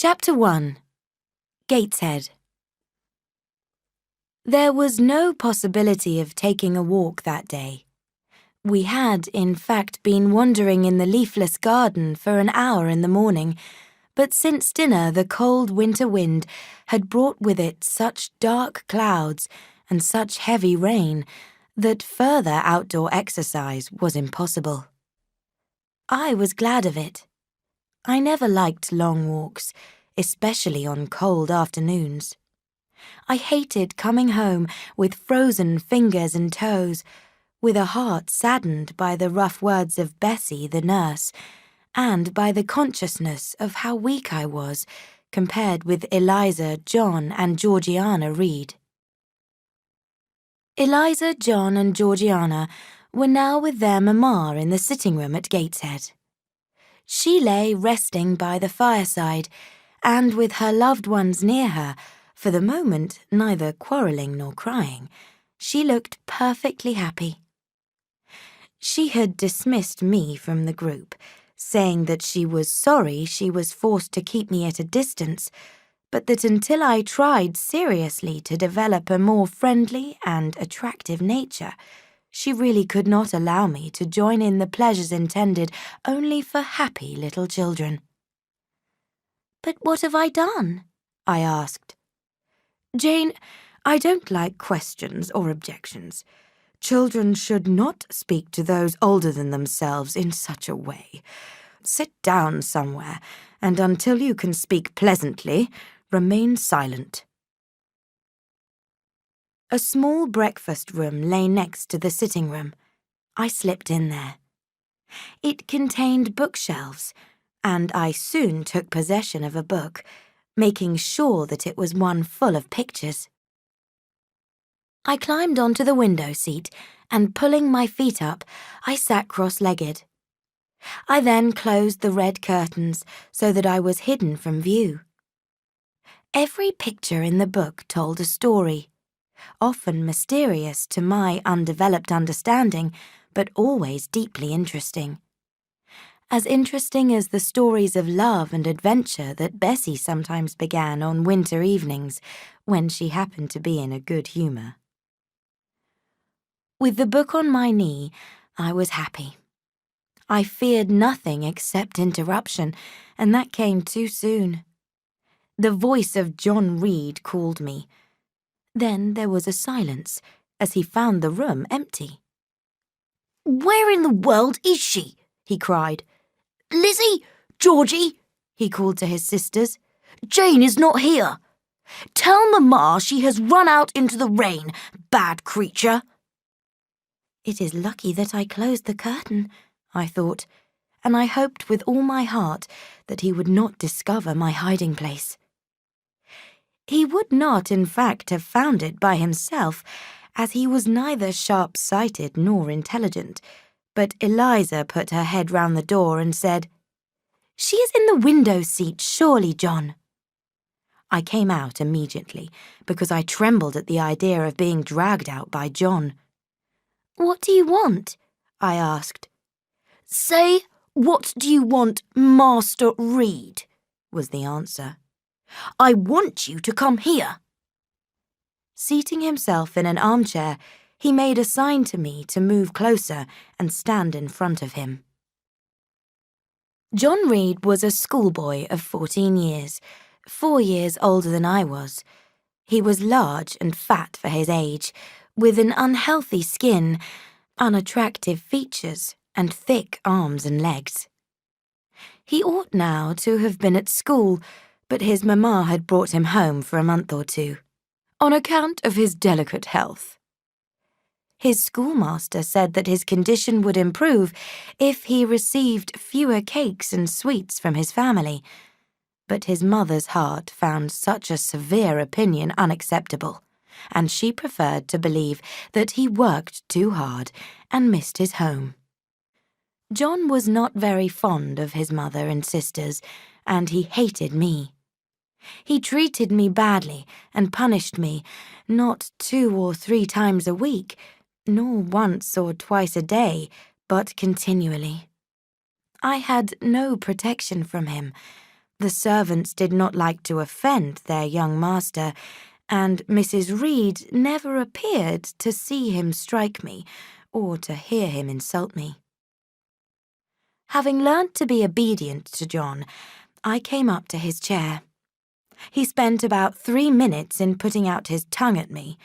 Chapter 1. Gateshead. There was no possibility of taking a walk that day. We had, in fact, been wandering in the leafless garden for an hour in the morning, but since dinner the cold winter wind had brought with it such dark clouds and such heavy rain that further outdoor exercise was impossible. I was glad of it. I never liked long walks, especially on cold afternoons. I hated coming home with frozen fingers and toes, with a heart saddened by the rough words of Bessie, the nurse, and by the consciousness of how weak I was compared with Eliza, John, and Georgiana Reed. Eliza, John, and Georgiana were now with their mamma in the sitting room at Gateshead. She lay resting by the fireside, and with her loved ones near her, for the moment neither quarrelling nor crying, she looked perfectly happy. She had dismissed me from the group, saying that she was sorry she was forced to keep me at a distance, but that until I tried seriously to develop a more friendly and attractive nature, she really could not allow me to join in the pleasures intended only for happy little children. "But what have I done?" I asked. "Jane, I don't like questions or objections. Children should not speak to those older than themselves in such a way. Sit down somewhere, and until you can speak pleasantly, remain silent." A small breakfast room lay next to the sitting room. I slipped in there. It contained bookshelves, and I soon took possession of a book, making sure that it was one full of pictures. I climbed onto the window seat, and pulling my feet up, I sat cross-legged. I then closed the red curtains so that I was hidden from view. Every picture in the book told a story, often mysterious to my undeveloped understanding, but always deeply interesting. As interesting as the stories of love and adventure that Bessie sometimes began on winter evenings when she happened to be in a good humour. With the book on my knee, I was happy. I feared nothing except interruption, and that came too soon. The voice of John Reed called me. Then there was a silence, as he found the room empty. "Where in the world is she?" he cried. "Lizzie! Georgie!" he called to his sisters. "Jane is not here. Tell Mamma she has run out into the rain, bad creature." It is lucky that I closed the curtain, I thought, and I hoped with all my heart that he would not discover my hiding place. He would not, in fact, have found it by himself, as he was neither sharp-sighted nor intelligent, but Eliza put her head round the door and said, "She is in the window seat, surely, John." I came out immediately, because I trembled at the idea of being dragged out by John. "What do you want?" I asked. "Say, what do you want, Master Reed?" was the answer. "I want you to come here." Seating himself in an armchair, he made a sign to me to move closer and stand in front of him. John Reed was a schoolboy of 14 years, 4 years older than I was. He was large and fat for his age, with an unhealthy skin, unattractive features, and thick arms and legs. He ought now to have been at school, but his mamma had brought him home for a month or two, on account of his delicate health. His schoolmaster said that his condition would improve if he received fewer cakes and sweets from his family, but his mother's heart found such a severe opinion unacceptable, and she preferred to believe that he worked too hard and missed his home. John was not very fond of his mother and sisters, and he hated me. He treated me badly and punished me, not 2 or 3 times a week, nor once or twice a day, but continually. I had no protection from him, The servants did not like to offend their young master, and Mrs. Reed never appeared to see him strike me or to hear him insult me. Having learnt to be obedient to John, I came up to his chair. He spent about 3 minutes in putting out his tongue at me.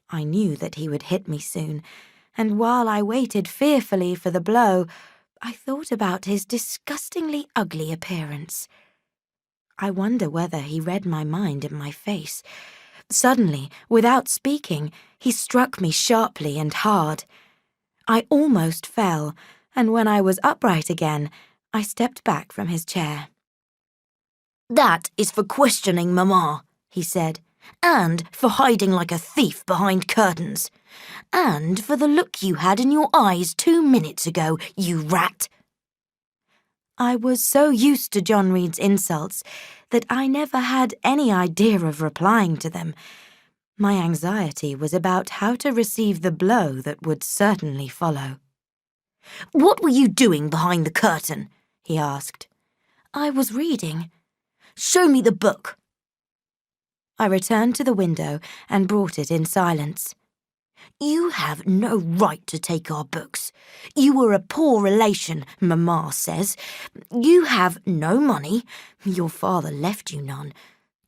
I knew that he would hit me soon, and while I waited fearfully for the blow, I thought about his disgustingly ugly appearance. I wonder whether he read my mind in my face. Suddenly, without speaking, he struck me sharply and hard. I almost fell, and when I was upright again, I stepped back from his chair. "That is for questioning Mamma," he said, "and for hiding like a thief behind curtains, and for the look you had in your eyes 2 minutes ago, you rat." I was so used to John Reed's insults that I never had any idea of replying to them. My anxiety was about how to receive the blow that would certainly follow. "What were you doing behind the curtain?" he asked. I was reading. "Show me the book." I returned to the window and brought it in silence. "You have no right to take our books. You were a poor relation, Mamma says. You have no money. Your father left you none.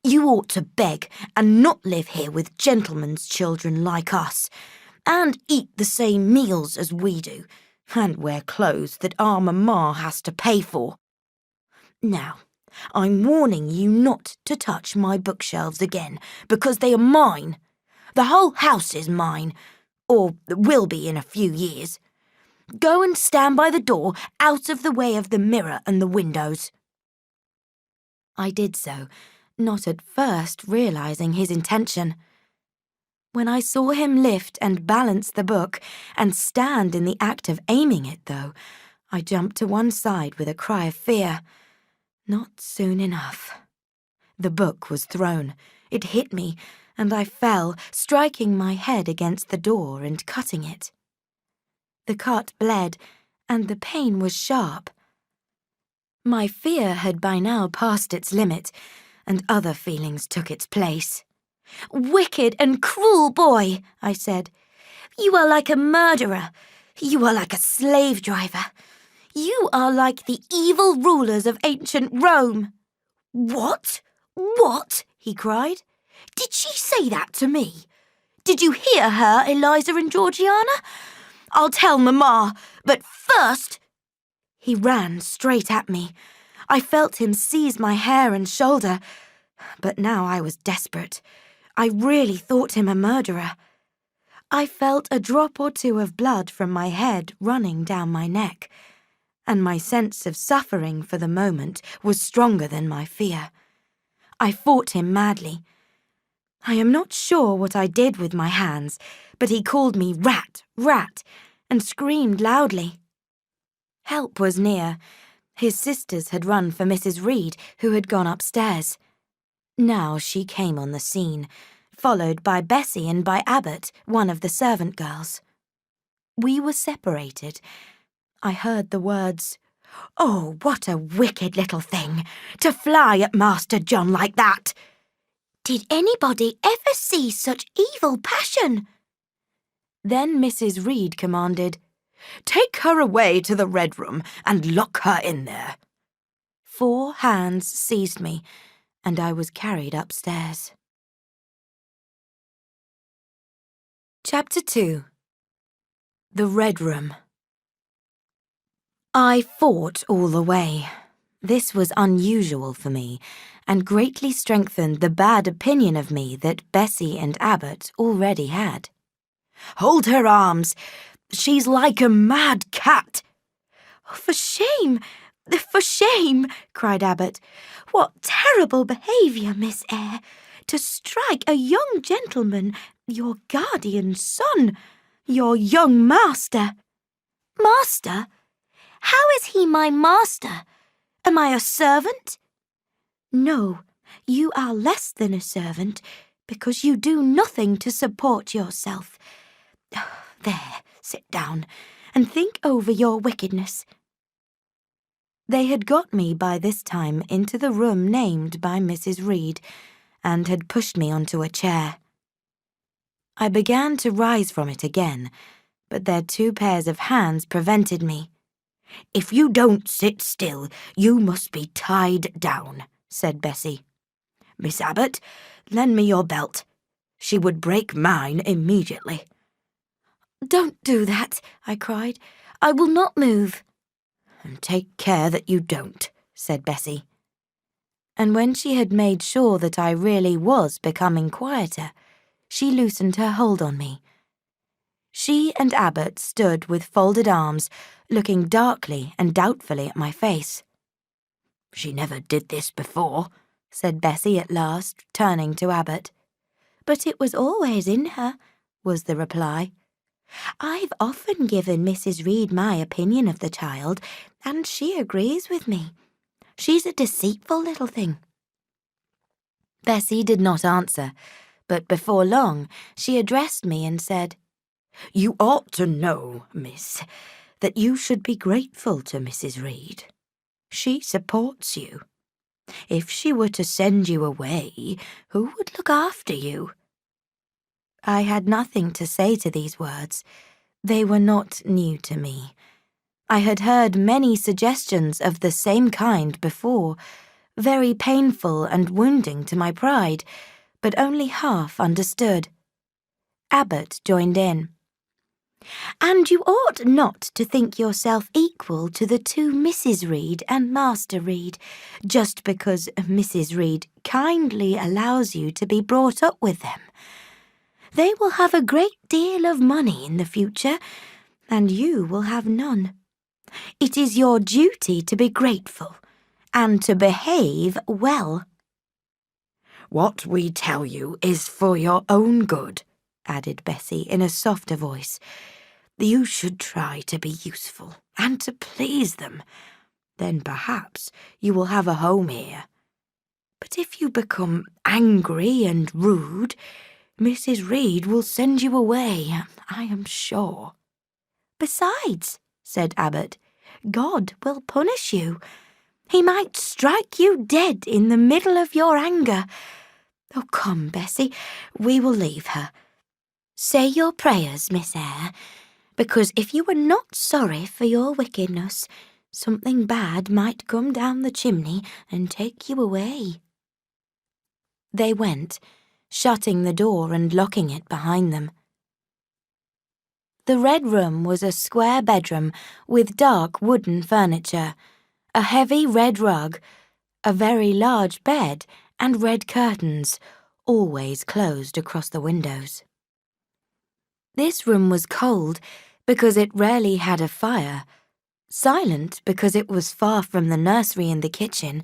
You ought to beg and not live here with gentlemen's children like us, and eat the same meals as we do, and wear clothes that our Mamma has to pay for. Now, I'm warning you not to touch my bookshelves again, because they are mine. The whole house is mine, or will be in a few years. Go and stand by the door, out of the way of the mirror and the windows." I did so, not at first realizing his intention. When I saw him lift and balance the book, and stand in the act of aiming it, though, I jumped to one side with a cry of fear. Not soon enough. The book was thrown. It hit me, and I fell, striking my head against the door and cutting it. The cut bled, and the pain was sharp. My fear had by now passed its limit, and other feelings took its place. "Wicked and cruel boy," I said. "You are like a murderer. You are like a slave driver. You are like the evil rulers of ancient Rome." "What? What?" he cried. "Did she say that to me? Did you hear her, Eliza and Georgiana? I'll tell Mamma, but first—" He ran straight at me. I felt him seize my hair and shoulder, but now I was desperate. I really thought him a murderer. I felt a drop or two of blood from my head running down my neck, and my sense of suffering for the moment was stronger than my fear. I fought him madly. I am not sure what I did with my hands, but he called me rat, rat, and screamed loudly. Help was near. His sisters had run for Mrs. Reed, who had gone upstairs. Now she came on the scene, followed by Bessie and by Abbott, one of the servant girls. We were separated. I heard the words, "Oh, what a wicked little thing, to fly at Master John like that! Did anybody ever see such evil passion?" Then Mrs. Reed commanded, "Take her away to the Red Room and lock her in there." 4 hands seized me, and I was carried upstairs. Chapter 2. The Red Room. I fought all the way. This was unusual for me, and greatly strengthened the bad opinion of me that Bessie and Abbott already had. "Hold her arms! She's like a mad cat!" "For shame! For shame!" cried Abbott. "What terrible behaviour, Miss Eyre! To strike a young gentleman, your guardian son, your young master." "Master? How is he my master? Am I a servant?" "No, you are less than a servant, because you do nothing to support yourself. There, sit down, and think over your wickedness." They had got me by this time into the room named by Mrs. Reed, and had pushed me onto a chair. I began to rise from it again, but their 2 pairs of hands prevented me. "If you don't sit still, you must be tied down," said Bessie. "Miss Abbott, lend me your belt. She would break mine immediately." "Don't do that," I cried. "I will not move." "And take care that you don't," said Bessie. And when she had made sure that I really was becoming quieter, she loosened her hold on me. She and Abbott stood with folded arms, looking darkly and doubtfully at my face. "She never did this before," said Bessie at last, turning to Abbott. "But it was always in her," was the reply. "I've often given Mrs. Reed my opinion of the child, and she agrees with me. She's a deceitful little thing." Bessie did not answer, but before long she addressed me and said, "You ought to know, miss, that you should be grateful to Mrs. Reed. She supports you. If she were to send you away, who would look after you?" I had nothing to say to these words. They were not new to me. I had heard many suggestions of the same kind before, very painful and wounding to my pride, but only half understood. Abbott joined in. "And you ought not to think yourself equal to the 2 Mrs. Reed and Master Reed, just because Mrs. Reed kindly allows you to be brought up with them. They will have a great deal of money in the future, and you will have none. It is your duty to be grateful, and to behave well." "What we tell you is for your own good," added Bessie in a softer voice. "You should try to be useful and to please them. Then perhaps you will have a home here. But if you become angry and rude, Mrs. Reed will send you away, I am sure." "Besides," said Abbott, "God will punish you. He might strike you dead in the middle of your anger. Oh, come, Bessie, we will leave her. Say your prayers, Miss Eyre, because if you were not sorry for your wickedness, something bad might come down the chimney and take you away." They went, shutting the door and locking it behind them. The red room was a square bedroom with dark wooden furniture, a heavy red rug, a very large bed, and red curtains, always closed across the windows. This room was cold because it rarely had a fire, silent because it was far from the nursery and the kitchen,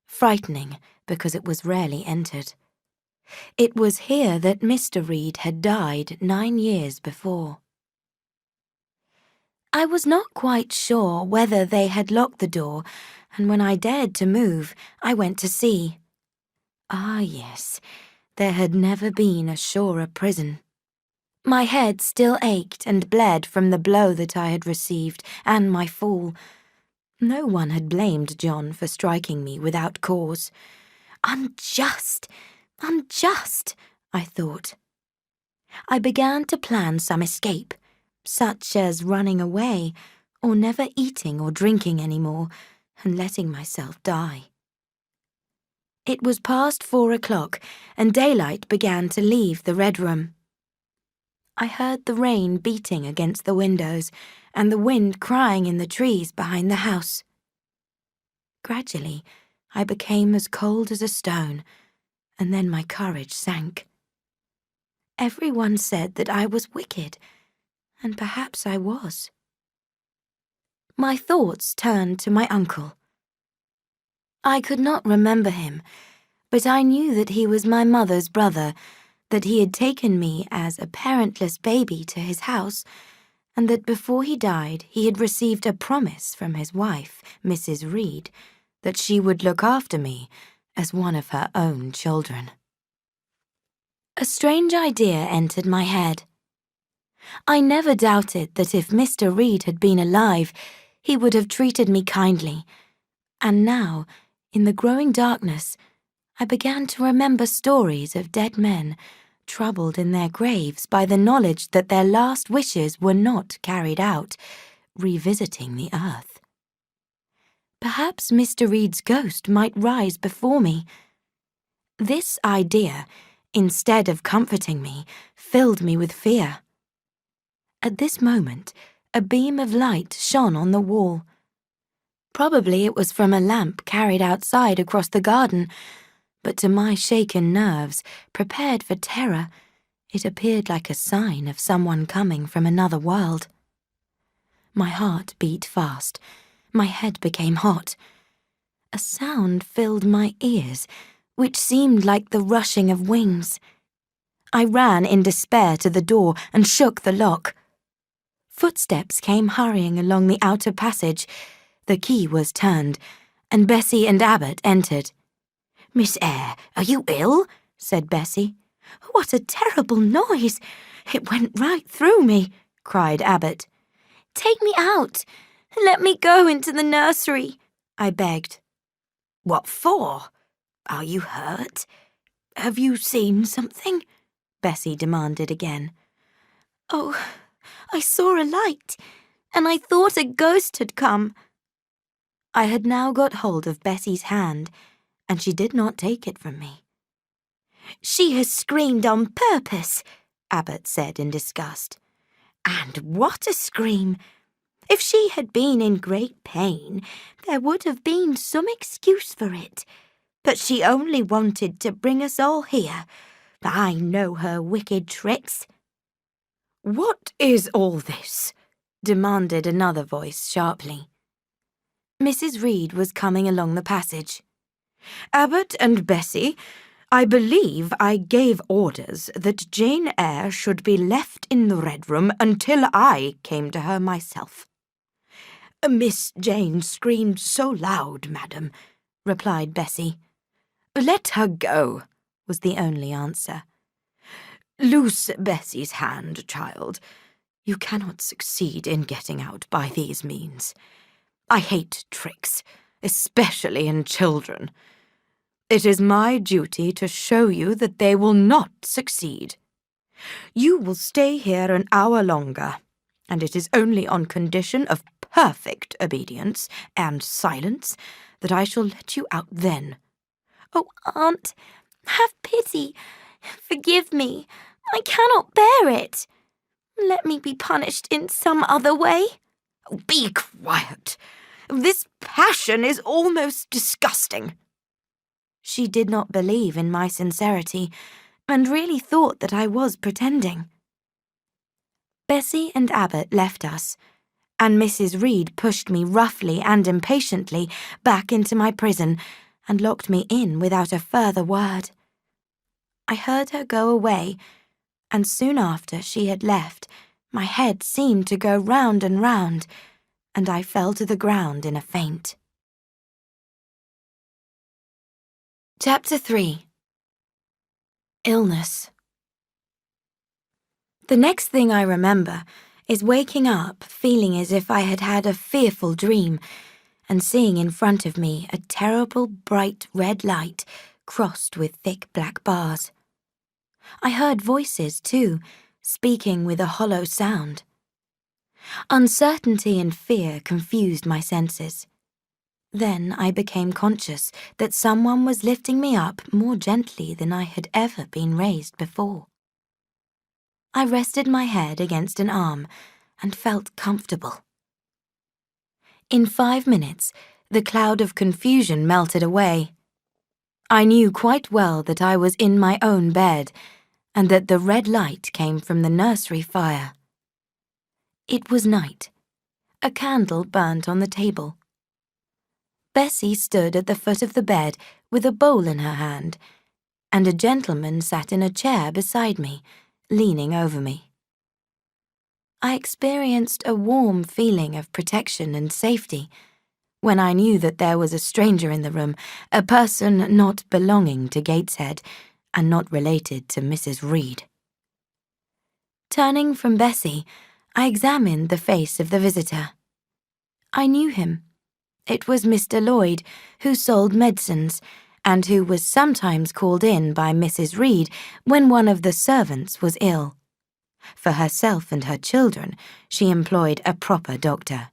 frightening because it was rarely entered. It was here that Mr. Reed had died 9 years before. I was not quite sure whether they had locked the door, and when I dared to move, I went to see. Ah, yes, there had never been a surer prison. My head still ached and bled from the blow that I had received and my fall. No one had blamed John for striking me without cause. Unjust, unjust, I thought. I began to plan some escape, such as running away, or never eating or drinking any more, and letting myself die. It was past 4 o'clock, and daylight began to leave the red room. I heard the rain beating against the windows, and the wind crying in the trees behind the house. Gradually, I became as cold as a stone, and then my courage sank. Everyone said that I was wicked, and perhaps I was. My thoughts turned to my uncle. I could not remember him, but I knew that he was my mother's brother, that he had taken me as a parentless baby to his house, and that before he died he had received a promise from his wife, Mrs. Reed, that she would look after me as one of her own children. A strange idea entered my head. I never doubted that if Mr. Reed had been alive, he would have treated me kindly, And now, in the growing darkness, I began to remember stories of dead men, troubled in their graves by the knowledge that their last wishes were not carried out, revisiting the earth. Perhaps Mr. Reed's ghost might rise before me. This idea, instead of comforting me, filled me with fear. At this moment, a beam of light shone on the wall. Probably it was from a lamp carried outside across the garden, but to my shaken nerves, prepared for terror, it appeared like a sign of someone coming from another world. My heart beat fast. My head became hot. A sound filled my ears, which seemed like the rushing of wings. I ran in despair to the door and shook the lock. Footsteps came hurrying along the outer passage. The key was turned, and Bessie and Abbot entered. "Miss Eyre, are you ill?" said Bessie. "What a terrible noise! It went right through me," cried Abbot. "Take me out! Let me go into the nursery," I begged. "What for? Are you hurt? Have you seen something?" Bessie demanded again. "Oh, I saw a light, and I thought a ghost had come." I had now got hold of Bessie's hand, and she did not take it from me. "She has screamed on purpose," Abbot said in disgust. "And what a scream! If she had been in great pain, there would have been some excuse for it. But she only wanted to bring us all here. I know her wicked tricks." "What is all this?" demanded another voice sharply. Mrs. Reed was coming along the passage. "Abbot and Bessie, I believe I gave orders that Jane Eyre should be left in the Red Room until I came to her myself." "Miss Jane screamed so loud, madam," replied Bessie. "Let her go," was the only answer. "Loose Bessie's hand, child. You cannot succeed in getting out by these means. I hate tricks, especially in children. It is my duty to show you that they will not succeed. You will stay here an hour longer, and it is only on condition of perfect obedience and silence that I shall let you out then." "Oh, Aunt, have pity. Forgive me. I cannot bear it. Let me be punished in some other way." "Be quiet. This passion is almost disgusting." She did not believe in my sincerity, and really thought that I was pretending. Bessie and Abbot left us, and Mrs. Reed pushed me roughly and impatiently back into my prison and locked me in without a further word. I heard her go away, and soon after she had left, my head seemed to go round and round, and I fell to the ground in a faint. Chapter 3. Illness. The next thing I remember is waking up feeling as if I had had a fearful dream and seeing in front of me a terrible bright red light crossed with thick black bars. I heard voices, too, speaking with a hollow sound. Uncertainty and fear confused my senses. Then I became conscious that someone was lifting me up more gently than I had ever been raised before. I rested my head against an arm and felt comfortable. In 5 minutes, the cloud of confusion melted away. I knew quite well that I was in my own bed and that the red light came from the nursery fire. It was night. A candle burnt on the table. Bessie stood at the foot of the bed with a bowl in her hand, and a gentleman sat in a chair beside me, leaning over me. I experienced a warm feeling of protection and safety when I knew that there was a stranger in the room, a person not belonging to Gateshead and not related to Mrs. Reed. Turning from Bessie, I examined the face of the visitor. I knew him. It was Mr. Lloyd, who sold medicines, and who was sometimes called in by Mrs. Reed when one of the servants was ill. For herself and her children, she employed a proper doctor.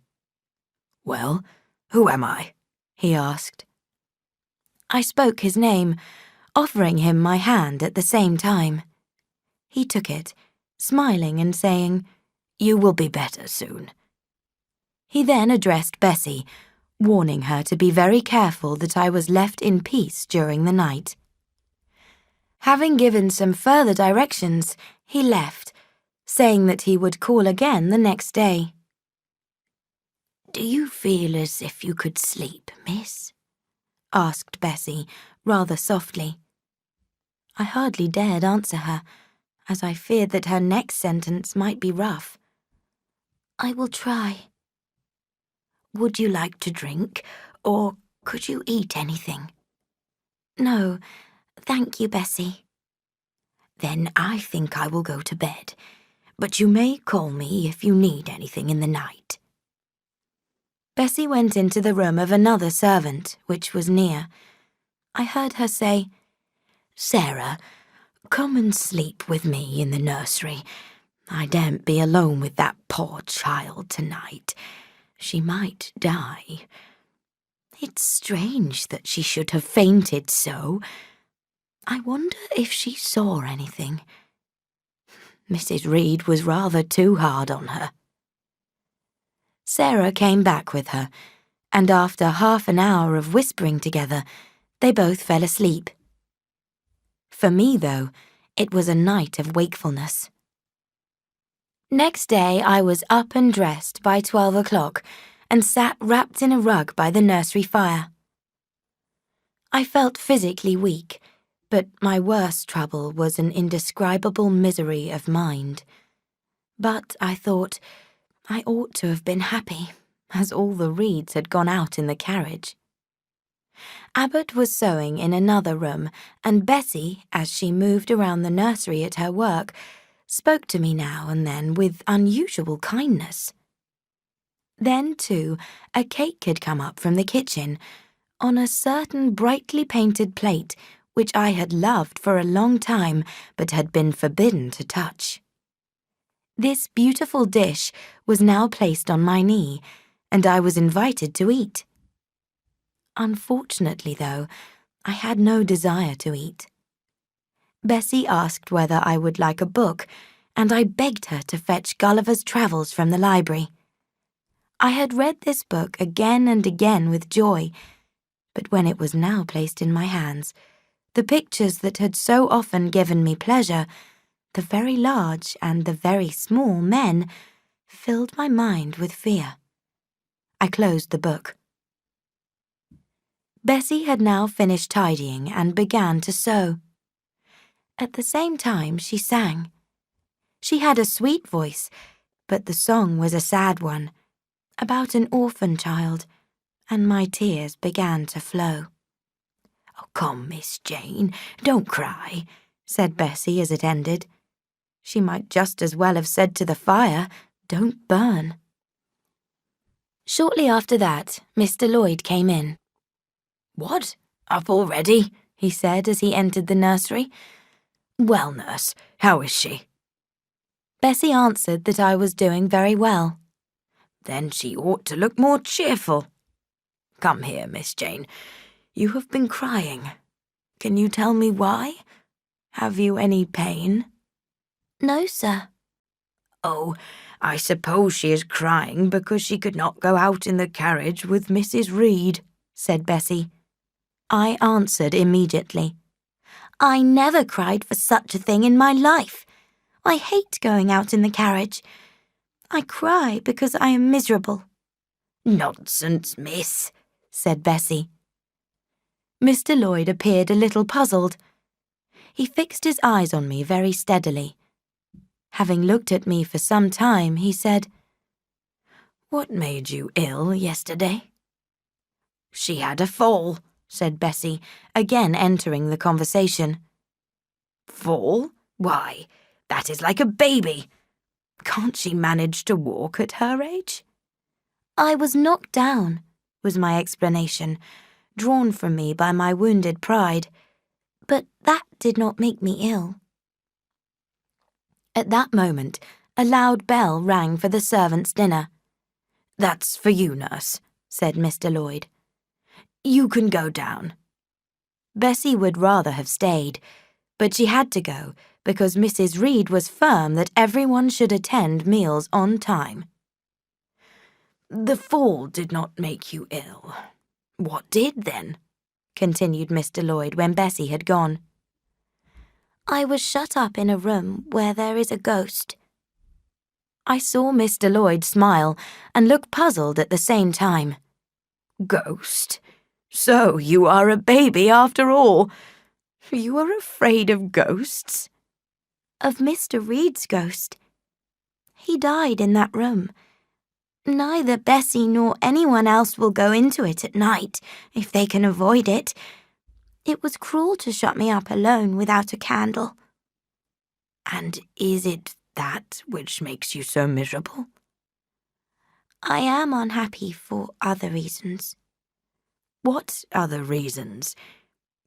"Well, who am I?" he asked. I spoke his name, offering him my hand at the same time. He took it, smiling and saying, "You will be better soon." He then addressed Bessie, warning her to be very careful that I was left in peace during the night. Having given some further directions, he left, saying that he would call again the next day. "Do you feel as if you could sleep, miss?" asked Bessie, rather softly. I hardly dared answer her, as I feared that her next sentence might be rough. "I will try." "Would you like to drink, or could you eat anything?" "No, thank you, Bessie." "Then I think I will go to bed, but you may call me if you need anything in the night." Bessie went into the room of another servant, which was near. I heard her say, "Sarah, come and sleep with me in the nursery. I daren't be alone with that poor child tonight. She might die. It's strange that she should have fainted so. I wonder if she saw anything. Mrs. Reed was rather too hard on her." Sarah came back with her, and after half an hour of whispering together, they both fell asleep. For me, though, it was a night of wakefulness. Next day I was up and dressed by 12 o'clock and sat wrapped in a rug by the nursery fire. I felt physically weak, but my worst trouble was an indescribable misery of mind. But, I thought, I ought to have been happy, as all the Reeds had gone out in the carriage. Abbott was sewing in another room, and Bessie, as she moved around the nursery at her work, spoke to me now and then with unusual kindness. Then, too, a cake had come up from the kitchen, on a certain brightly painted plate which I had loved for a long time but had been forbidden to touch. This beautiful dish was now placed on my knee, and I was invited to eat. Unfortunately, though, I had no desire to eat. Bessie asked whether I would like a book, and I begged her to fetch Gulliver's Travels from the library. I had read this book again and again with joy, but when it was now placed in my hands, the pictures that had so often given me pleasure, the very large and the very small men, filled my mind with fear. I closed the book. Bessie had now finished tidying and began to sew. At the same time she sang. She had a sweet voice, but the song was a sad one, about an orphan child, and my tears began to flow. "Oh, come, Miss Jane, don't cry," said Bessie as it ended. She might just as well have said to the fire, "Don't burn." Shortly after that, Mr. Lloyd came in. "What? Up already?" he said as he entered the nursery. "Well, nurse, how is she?" Bessie answered that I was doing very well. "Then she ought to look more cheerful. Come here, Miss Jane. You have been crying. Can you tell me why? Have you any pain?" "No, sir." "Oh, I suppose she is crying because she could not go out in the carriage with Mrs. Reed," said Bessie. I answered immediately. "I never cried for such a thing in my life. I hate going out in the carriage. I cry because I am miserable." "Nonsense, miss," said Bessie. Mr. Lloyd appeared a little puzzled. He fixed his eyes on me very steadily. Having looked at me for some time, he said, "What made you ill yesterday?" "She had a fall," said Bessie, again entering the conversation. "Fall? Why, that is like a baby. Can't she manage to walk at her age?" "I was knocked down," was my explanation, drawn from me by my wounded pride. But that did not make me ill. At that moment, a loud bell rang for the servants' dinner. "That's for you, nurse," said Mr. Lloyd. "You can go down." Bessie would rather have stayed, but she had to go because Mrs. Reed was firm that everyone should attend meals on time. "The fall did not make you ill. What did, then?" continued Mr. Lloyd when Bessie had gone. I was shut up in a room where there is a ghost. I saw Mr. Lloyd smile and look puzzled at the same time. "Ghost? So you are a baby after all. You are afraid of ghosts?" Of Mr. Reed's ghost. He died in that room. Neither Bessie nor anyone else will go into it at night, if they can avoid it. It was cruel to shut me up alone without a candle." "And is it that which makes you so miserable?" "I am unhappy for other reasons." "What other reasons?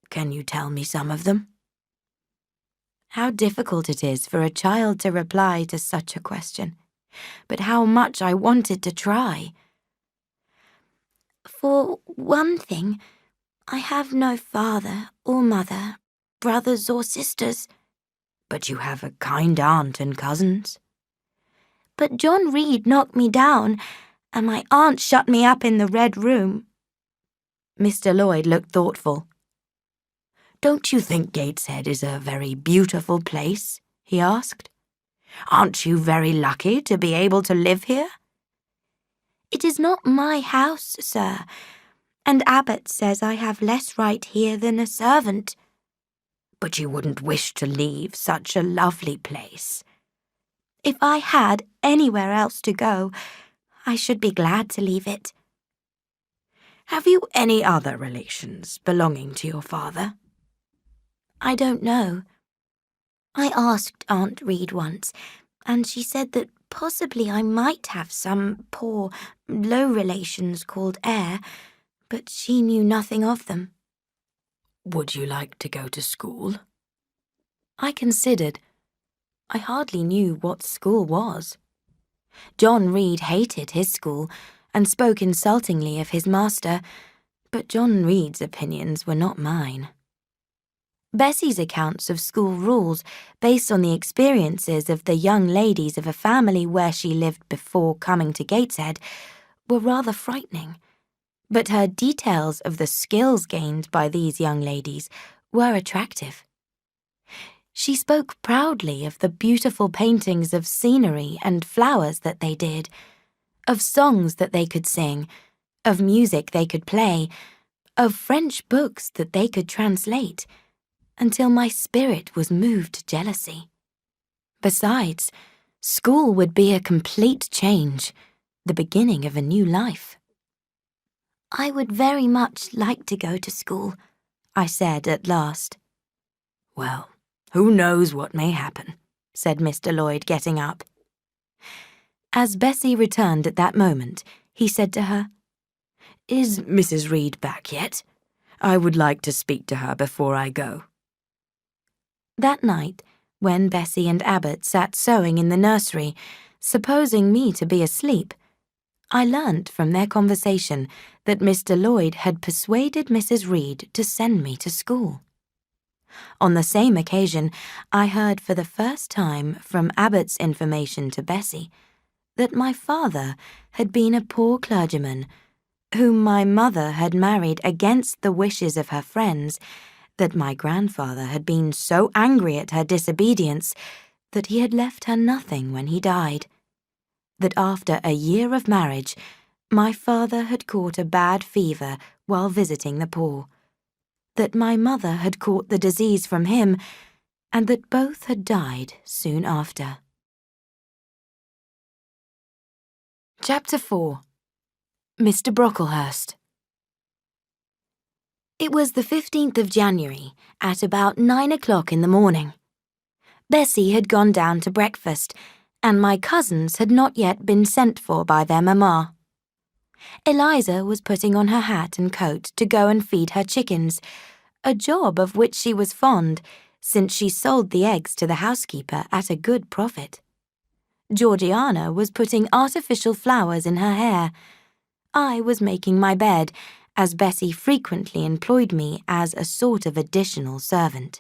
Can you tell me some of them?" How difficult it is for a child to reply to such a question, but how much I wanted to try. For one thing, I have no father or mother, brothers or sisters. "But you have a kind aunt and cousins." But John Reed knocked me down, and my aunt shut me up in the Red Room. Mr. Lloyd looked thoughtful. "Don't you think Gateshead is a very beautiful place?" he asked. "Aren't you very lucky to be able to live here?" "It is not my house, sir, and Abbot says I have less right here than a servant." "But you wouldn't wish to leave such a lovely place." "If I had anywhere else to go, I should be glad to leave it." "Have you any other relations belonging to your father?" "I don't know. I asked Aunt Reed once, and she said that possibly I might have some poor, low relations called Eyre, but she knew nothing of them." "Would you like to go to school?" I considered. I hardly knew what school was. John Reed hated his school and spoke insultingly of his master, but John Reed's opinions were not mine. Bessie's accounts of school rules, based on the experiences of the young ladies of a family where she lived before coming to Gateshead, were rather frightening, but her details of the skills gained by these young ladies were attractive. She spoke proudly of the beautiful paintings of scenery and flowers that they did, of songs that they could sing, of music they could play, of French books that they could translate, until my spirit was moved to jealousy. Besides, school would be a complete change, the beginning of a new life. "I would very much like to go to school," I said at last. "Well, who knows what may happen," said Mr. Lloyd, getting up. As Bessie returned at that moment, he said to her, "Is Mrs. Reed back yet? I would like to speak to her before I go." That night, when Bessie and Abbot sat sewing in the nursery, supposing me to be asleep, I learnt from their conversation that Mr. Lloyd had persuaded Mrs. Reed to send me to school. On the same occasion, I heard for the first time from Abbot's information to Bessie that my father had been a poor clergyman, whom my mother had married against the wishes of her friends, that my grandfather had been so angry at her disobedience that he had left her nothing when he died, that after a year of marriage, my father had caught a bad fever while visiting the poor, that my mother had caught the disease from him, and that both had died soon after. Chapter 4. Mr. Brocklehurst. It was the 15th of January, at about 9 o'clock in the morning. Bessie had gone down to breakfast, and my cousins had not yet been sent for by their mamma. Eliza was putting on her hat and coat to go and feed her chickens, a job of which she was fond, since she sold the eggs to the housekeeper at a good profit. Georgiana was putting artificial flowers in her hair. I was making my bed, as Bessie frequently employed me as a sort of additional servant.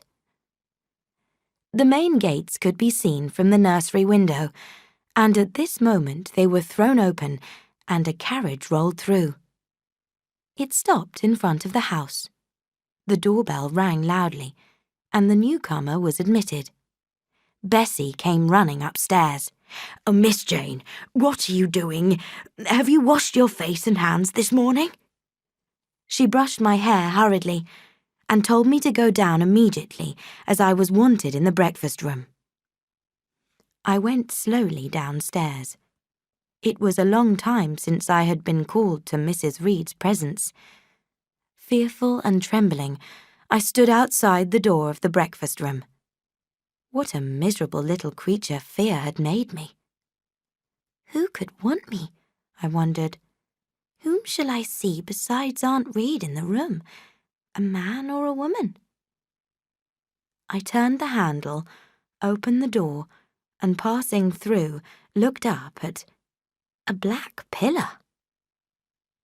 The main gates could be seen from the nursery window, and at this moment they were thrown open and a carriage rolled through. It stopped in front of the house. The doorbell rang loudly, and the newcomer was admitted. Bessie came running upstairs. "Oh, Miss Jane, what are you doing? Have you washed your face and hands this morning?" She brushed my hair hurriedly and told me to go down immediately, as I was wanted in the breakfast room. I went slowly downstairs. It was a long time since I had been called to Mrs. Reed's presence. Fearful and trembling, I stood outside the door of the breakfast room. What a miserable little creature fear had made me. Who could want me? I wondered. Whom shall I see besides Aunt Reed in the room? A man or a woman? I turned the handle, opened the door, and passing through, looked up at a black pillar.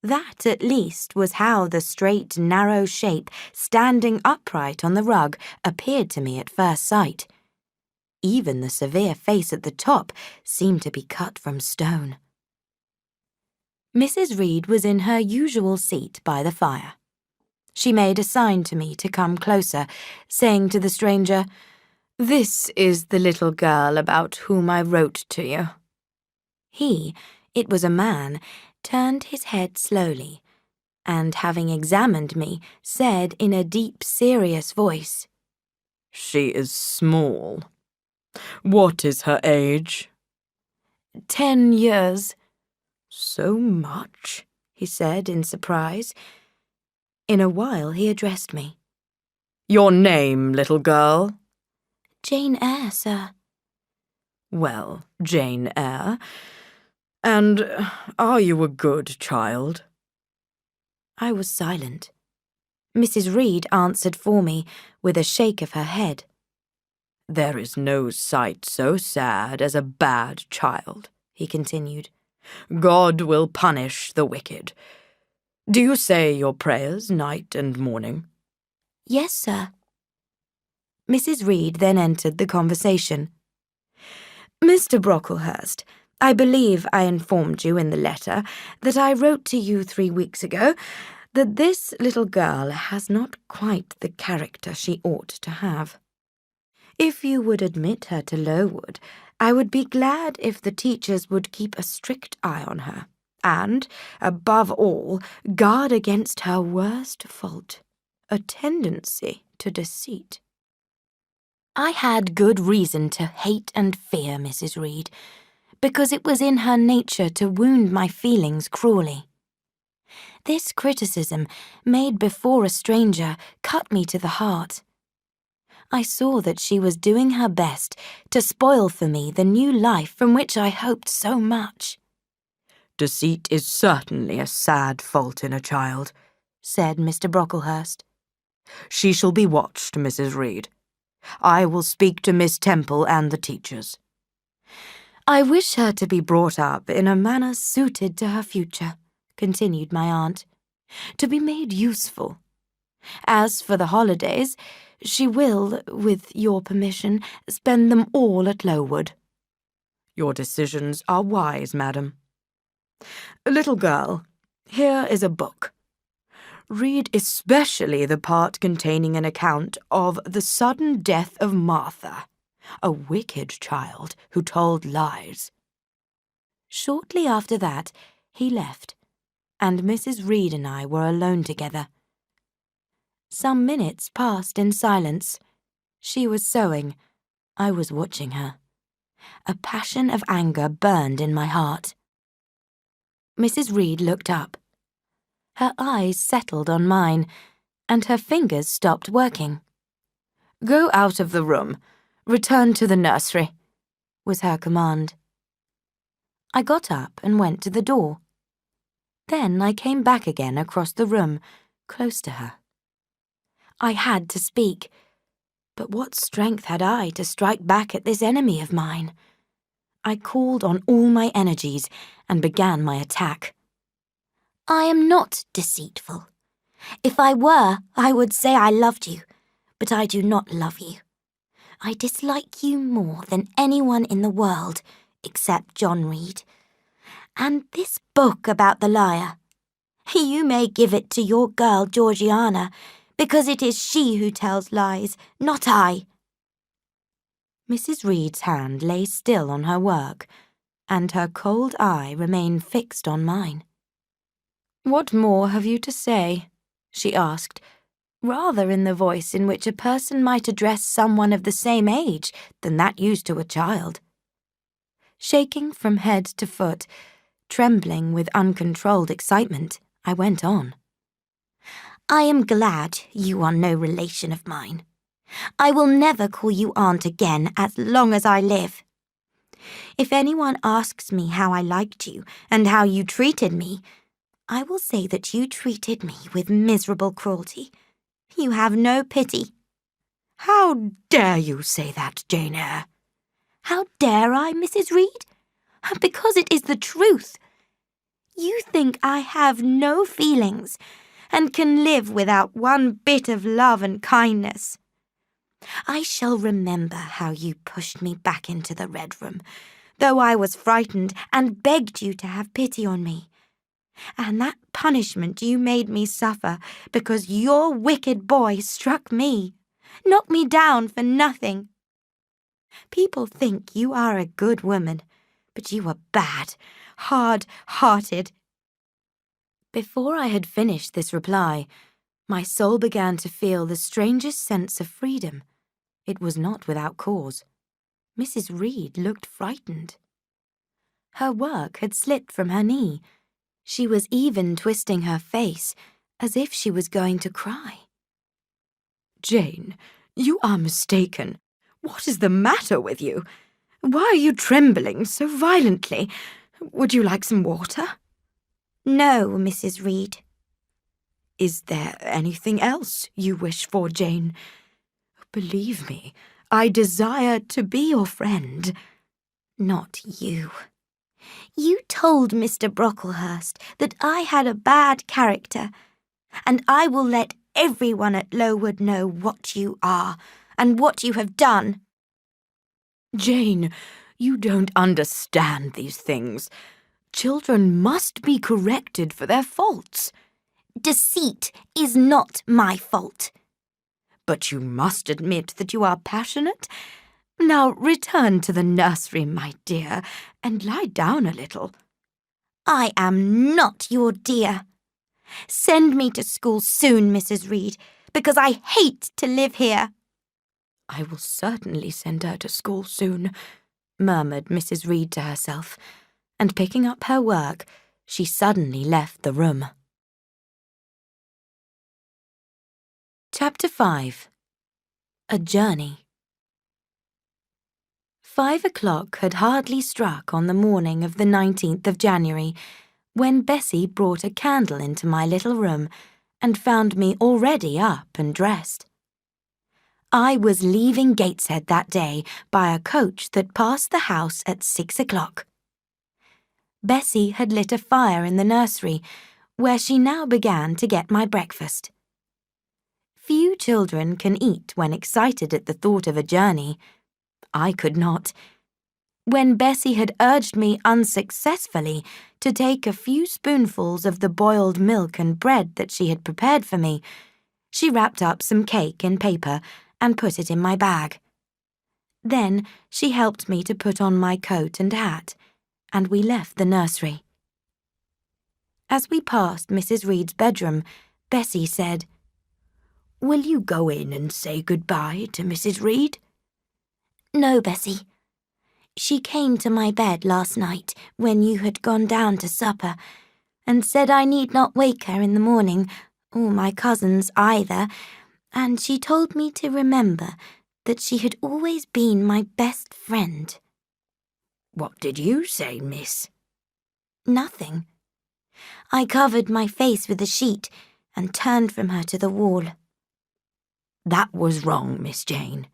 That, at least, was how the straight, narrow shape, standing upright on the rug, appeared to me at first sight. Even the severe face at the top seemed to be cut from stone. Mrs. Reed was in her usual seat by the fire. She made a sign to me to come closer, saying to the stranger, "This is the little girl about whom I wrote to you." He, it was a man, turned his head slowly, and having examined me, said in a deep, serious voice, "She is small. What is her age?" 10 years. "So much?" he said in surprise. In a while he addressed me. "Your name, little girl?" "Jane Eyre, sir." "Well, Jane Eyre. And are you a good child?" I was silent. Mrs. Reed answered for me with a shake of her head. "There is no sight so sad as a bad child," he continued. "God will punish the wicked. Do you say your prayers night and morning?" "Yes, sir." Mrs. Reed then entered the conversation. "Mr. Brocklehurst, I believe I informed you in the letter that I wrote to you 3 weeks ago that this little girl has not quite the character she ought to have. If you would admit her to Lowood, I would be glad if the teachers would keep a strict eye on her, and, above all, guard against her worst fault, a tendency to deceit." I had good reason to hate and fear Mrs. Reed, because it was in her nature to wound my feelings cruelly. This criticism, made before a stranger, cut me to the heart. I saw that she was doing her best to spoil for me the new life from which I hoped so much. "Deceit is certainly a sad fault in a child," said Mr. Brocklehurst. "She shall be watched, Mrs. Reed. I will speak to Miss Temple and the teachers." "I wish her to be brought up in a manner suited to her future," continued my aunt, "to be made useful. As for the holidays, she will, with your permission, spend them all at Lowood." "Your decisions are wise, madam. Little girl, here is a book. Read especially the part containing an account of the sudden death of Martha, a wicked child who told lies." Shortly after that, he left, and Mrs. Reed and I were alone together. Some minutes passed in silence. She was sewing. I was watching her. A passion of anger burned in my heart. Mrs. Reed looked up. Her eyes settled on mine, and her fingers stopped working. "Go out of the room. Return to the nursery," was her command. I got up and went to the door. Then I came back again across the room, close to her. I had to speak, but what strength had I to strike back at this enemy of mine? I called on all my energies and began my attack. I am not deceitful. If I were, I would say I loved you, but I do not love you. I dislike you more than anyone in the world, except John Reed. And this book about the liar, you may give it to your girl Georgiana, because it is she who tells lies, not I. Mrs. Reed's hand lay still on her work, and her cold eye remained fixed on mine. "What more have you to say?" she asked, rather in the voice in which a person might address someone of the same age than that used to a child. Shaking from head to foot, trembling with uncontrolled excitement, I went on. I am glad you are no relation of mine. I will never call you aunt again as long as I live. If anyone asks me how I liked you and how you treated me, I will say that you treated me with miserable cruelty. You have no pity. How dare you say that, Jane Eyre? How dare I, Mrs. Reed? Because it is the truth. You think I have no feelings and can live without one bit of love and kindness. I shall remember how you pushed me back into the Red Room, though I was frightened and begged you to have pity on me. And that punishment you made me suffer because your wicked boy struck me, knocked me down for nothing. People think you are a good woman, but you are bad, hard-hearted. Before I had finished this reply, my soul began to feel the strangest sense of freedom. It was not without cause. Mrs. Reed looked frightened. Her work had slipped from her knee. She was even twisting her face, as if she was going to cry. Jane, you are mistaken. What is the matter with you? Why are you trembling so violently? Would you like some water? No, Mrs. Reed. Is there anything else you wish for, Jane? Believe me, I desire to be your friend. Not you. You told Mr. Brocklehurst that I had a bad character, and I will let everyone at Lowood know what you are and what you have done. Jane, you don't understand these things. Children must be corrected for their faults. Deceit is not my fault. But you must admit that you are passionate. Now return to the nursery, my dear, and lie down a little. I am not your dear. Send me to school soon, Mrs. Reed, because I hate to live here. I will certainly send her to school soon, murmured Mrs. Reed to herself, and picking up her work, she suddenly left the room. Chapter 5. A Journey. 5 o'clock had hardly struck on the morning of the 19th of January when Bessie brought a candle into my little room and found me already up and dressed. I was leaving Gateshead that day by a coach that passed the house at 6 o'clock. Bessie had lit a fire in the nursery, where she now began to get my breakfast. Few children can eat when excited at the thought of a journey. I could not. When Bessie had urged me unsuccessfully to take a few spoonfuls of the boiled milk and bread that she had prepared for me, she wrapped up some cake in paper and put it in my bag. Then she helped me to put on my coat and hat, and we left the nursery. As we passed Mrs. Reed's bedroom, Bessie said, "Will you go in and say goodbye to Mrs. Reed?" No, Bessie. She came to my bed last night when you had gone down to supper, and said I need not wake her in the morning, or my cousins either, and she told me to remember that she had always been my best friend. What did you say, miss? Nothing. I covered my face with a sheet and turned from her to the wall. That was wrong, Miss Jane.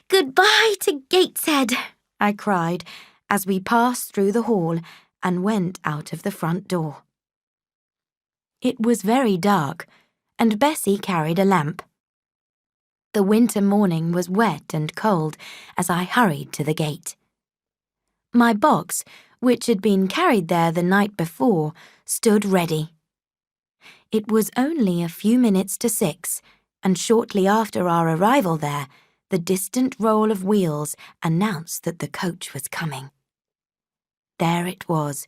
Goodbye to Gateshead, I cried as we passed through the hall and went out of the front door. It was very dark, and Bessie carried a lamp. The winter morning was wet and cold as I hurried to the gate. My box, which had been carried there the night before, stood ready. It was only a few minutes to 6, and shortly after our arrival there, the distant roll of wheels announced that the coach was coming. There it was,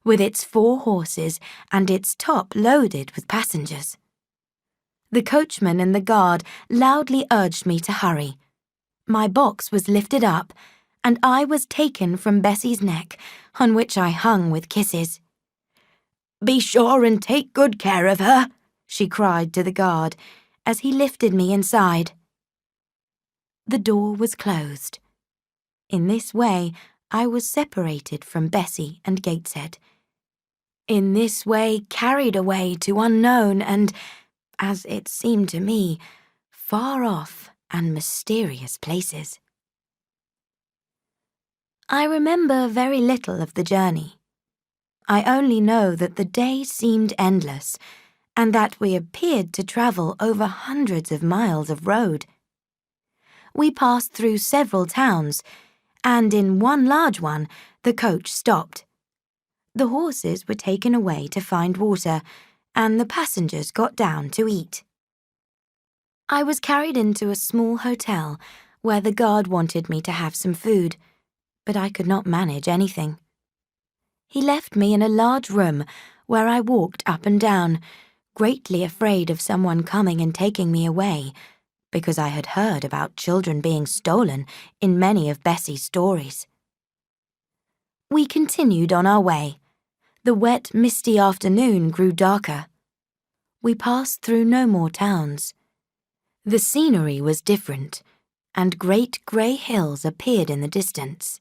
with its 4 horses and its top loaded with passengers. The coachman and the guard loudly urged me to hurry. My box was lifted up, and I was taken from Bessie's neck, on which I hung with kisses. Be sure and take good care of her, she cried to the guard as he lifted me inside. The door was closed. In this way, I was separated from Bessie and Gateshead. In this way, carried away to unknown and, as it seemed to me, far off and mysterious places. I remember very little of the journey. I only know that the day seemed endless, and that we appeared to travel over hundreds of miles of road. We passed through several towns, and in one large one the coach stopped. The horses were taken away to find water, and the passengers got down to eat. I was carried into a small hotel where the guard wanted me to have some food, but I could not manage anything. He left me in a large room where I walked up and down, greatly afraid of someone coming and taking me away, because I had heard about children being stolen in many of Bessie's stories. We continued on our way. The wet, misty afternoon grew darker. We passed through no more towns. The scenery was different, and great grey hills appeared in the distance.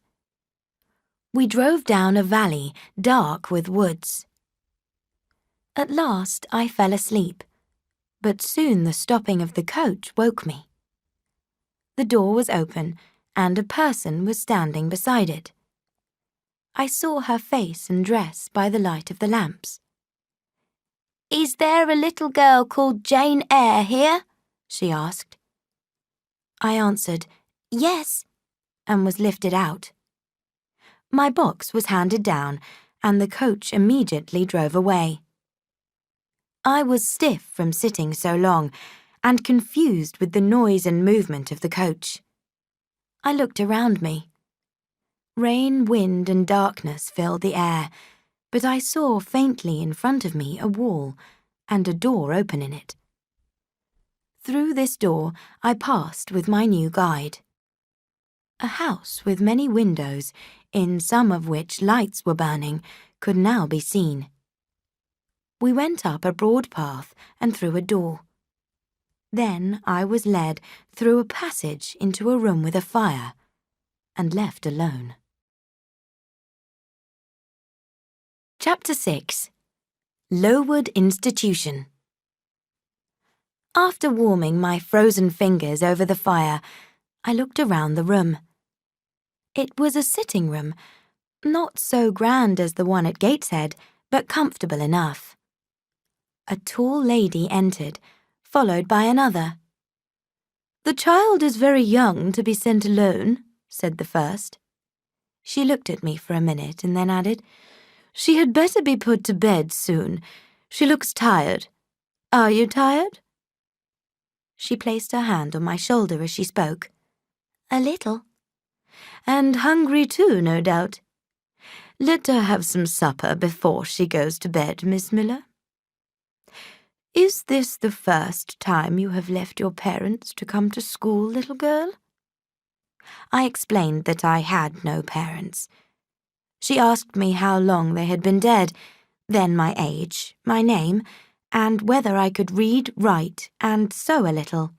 We drove down a valley dark with woods. At last I fell asleep, but soon the stopping of the coach woke me. The door was open, and a person was standing beside it. I saw her face and dress by the light of the lamps. "Is there a little girl called Jane Eyre here?" she asked. I answered, "Yes," and was lifted out. My box was handed down, and the coach immediately drove away. I was stiff from sitting so long, and confused with the noise and movement of the coach. I looked around me. Rain, wind, and darkness filled the air, but I saw faintly in front of me a wall, and a door open in it. Through this door I passed with my new guide. A house with many windows, in some of which lights were burning, could now be seen. We went up a broad path and through a door. Then I was led through a passage into a room with a fire, and left alone. Chapter 6. Lowood Institution. After warming my frozen fingers over the fire, I looked around the room. It was a sitting room, not so grand as the one at Gateshead, but comfortable enough. A tall lady entered, followed by another. "The child is very young to be sent alone," said the first. She looked at me for a minute and then added, "She had better be put to bed soon. She looks tired. Are you tired?" She placed her hand on my shoulder as she spoke. "A little." "And hungry too, no doubt. Let her have some supper before she goes to bed, Miss Miller. Is this the first time you have left your parents to come to school, little girl?" I explained that I had no parents. She asked me how long they had been dead, then my age, my name, and whether I could read, write, and sew a little.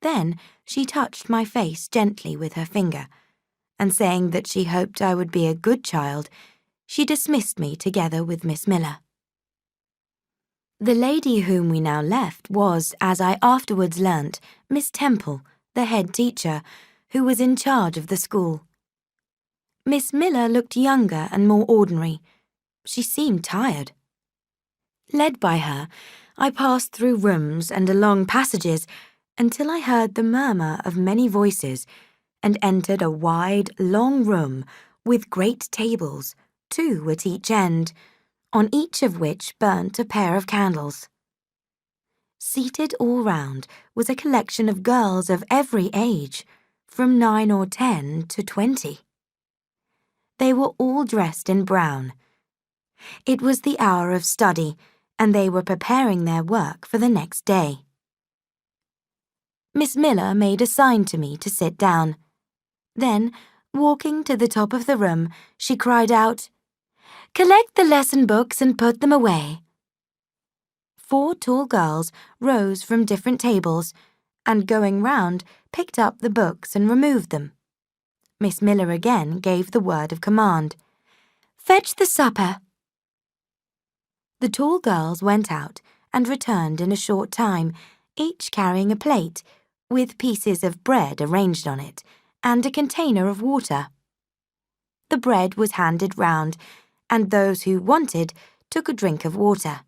Then she touched my face gently with her finger, and saying that she hoped I would be a good child, She dismissed me together with Miss Miller. The lady whom we now left was, as I afterwards learnt, Miss Temple, the head teacher, who was in charge of the school. Miss Miller looked younger and more ordinary. She seemed tired. Led by her, I passed through rooms and along passages until I heard the murmur of many voices and entered a wide, long room with great tables, 2 at each end, on each of which burnt a pair of candles. Seated all round was a collection of girls of every age, from 9 or 10 to 20. They were all dressed in brown. It was the hour of study, and they were preparing their work for the next day. Miss Miller made a sign to me to sit down. Then, walking to the top of the room, she cried out, "Collect the lesson books and put them away." 4 tall girls rose from different tables and, going round, picked up the books and removed them. Miss Miller again gave the word of command, "Fetch the supper." The tall girls went out and returned in a short time, each carrying a plate, with pieces of bread arranged on it, and a container of water. The bread was handed round, and those who wanted took a drink of water.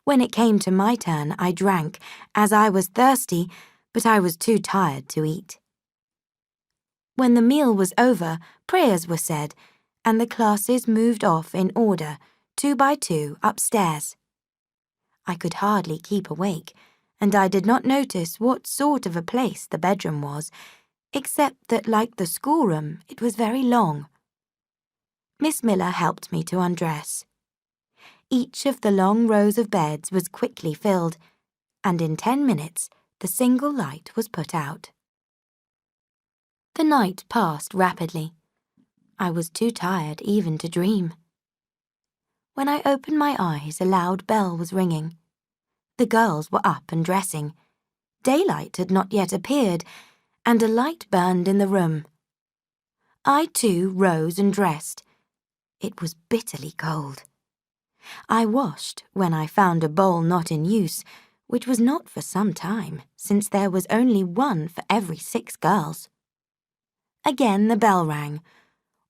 When it came to my turn, I drank, as I was thirsty, but I was too tired to eat. When the meal was over, prayers were said, and the classes moved off in order, 2 by 2, upstairs. I could hardly keep awake, and I did not notice what sort of a place the bedroom was, except that, like the schoolroom, it was very long. Miss Miller helped me to undress. Each of the long rows of beds was quickly filled, and in 10 minutes the single light was put out. The night passed rapidly. I was too tired even to dream. When I opened my eyes, a loud bell was ringing. The girls were up and dressing. Daylight had not yet appeared, and a light burned in the room. I, too, rose and dressed. It was bitterly cold. I washed when I found a bowl not in use, which was not for some time, since there was only one for every 6 girls. Again the bell rang.